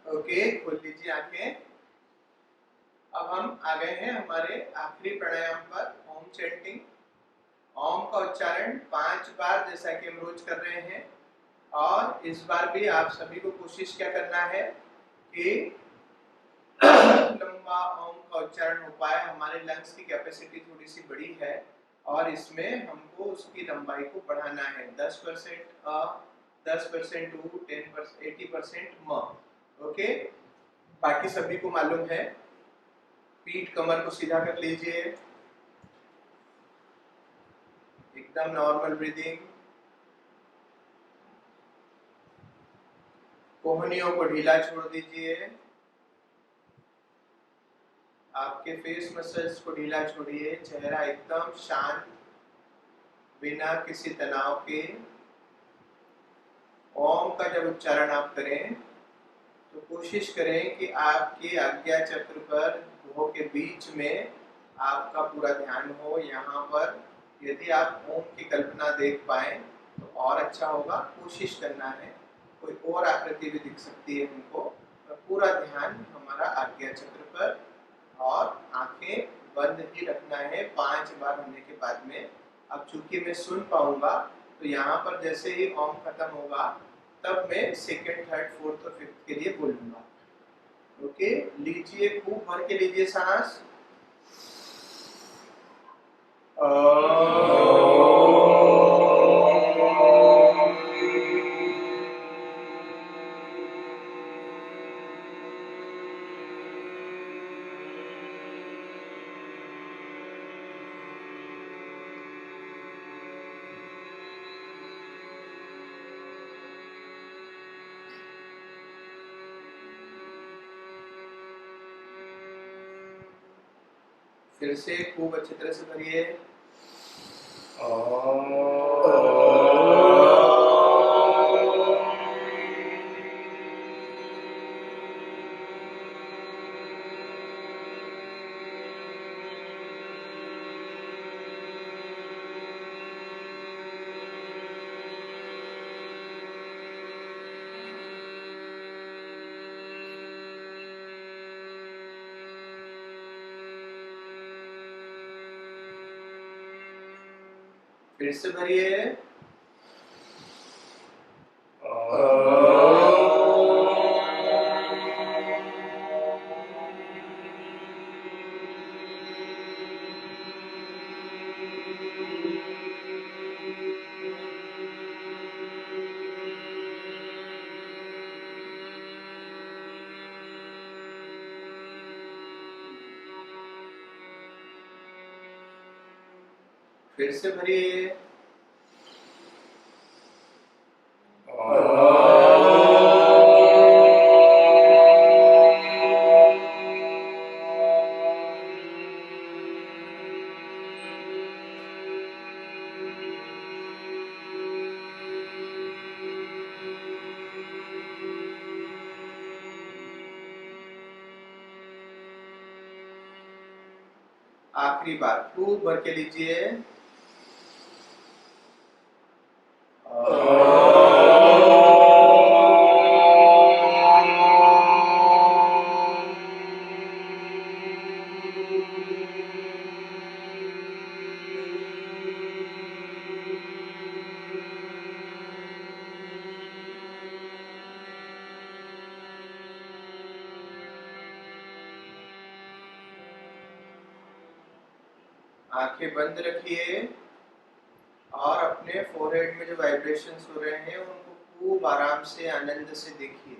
ओके, खोल लीजिए आंखें। अब हम आ गए हैं हमारे आखिरी प्राणायाम पर, ओम चैंटिंग। ओम का उच्चारण 5 बार जैसा कि हम रोज कर रहे हैं, और इस बार भी आप सभी को कोशिश क्या करना है कि लंबा ओम का उच्चारण हो पाए। हमारे लंग्स की कैपेसिटी थोड़ी सी बड़ी है और इसमें हमको उसकी लंबाई को बढ़ाना है। 10% अ, 10% उ, 10%, 80% म। ओके, बाकी सभी को मालूम है। पीठ कमर को सीधा कर लीजिए, एकदम नॉर्मल ब्रीदिंग। कोहनियों को ढीला छोड़ दीजिए, आपके फेस मसल्स को ढीला छोड़िए, चेहरा एकदम शांत, बिना किसी तनाव के। ओम का जब उच्चारण आप करें तो कोशिश करें कि आपके आज्ञा चक्र पर, भुजों के बीच में आपका पूरा ध्यान हो। यहाँ पर यदि आप ओम की कल्पना देख पाए तो और अच्छा होगा। कोशिश करना है, कोई और आकृति भी दिख सकती है हमको, तो पूरा ध्यान हमारा आज्ञा चक्र पर, और आंखें बंद ही रखना है 5 बार होने के बाद में। अब चूंकि मैं सुन पाऊंगा तो यहाँ पर जैसे ही ओम खत्म होगा तब मैं सेकंड, थर्ड, फोर्थ और फिफ्थ के लिए बोलूंगा। ओके, लीजिए, खूब भर के लीजिए सांस। फिर से खूब अच्छी तरह से भरिए। फिर से भरिए। फिर से भरिए। आखिरी बार खूब भर के लीजिए। आंखें बंद रखिए और अपने फोरहेड में जो वाइब्रेशंस हो रहे हैं उनको खूब आराम से आनंद से देखिए।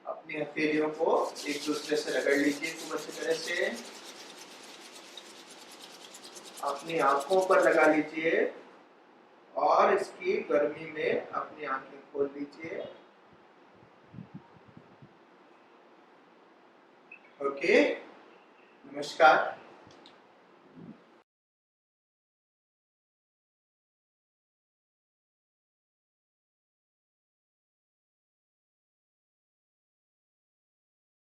अपनी हथेलियों को एक दूसरे से रगड़ लीजिए खूब अच्छी तरह से। अपनी आंखों पर लगा लीजिए और इसकी गर्मी में अपनी आंखें खोल लीजिए। ओके, नमस्कार।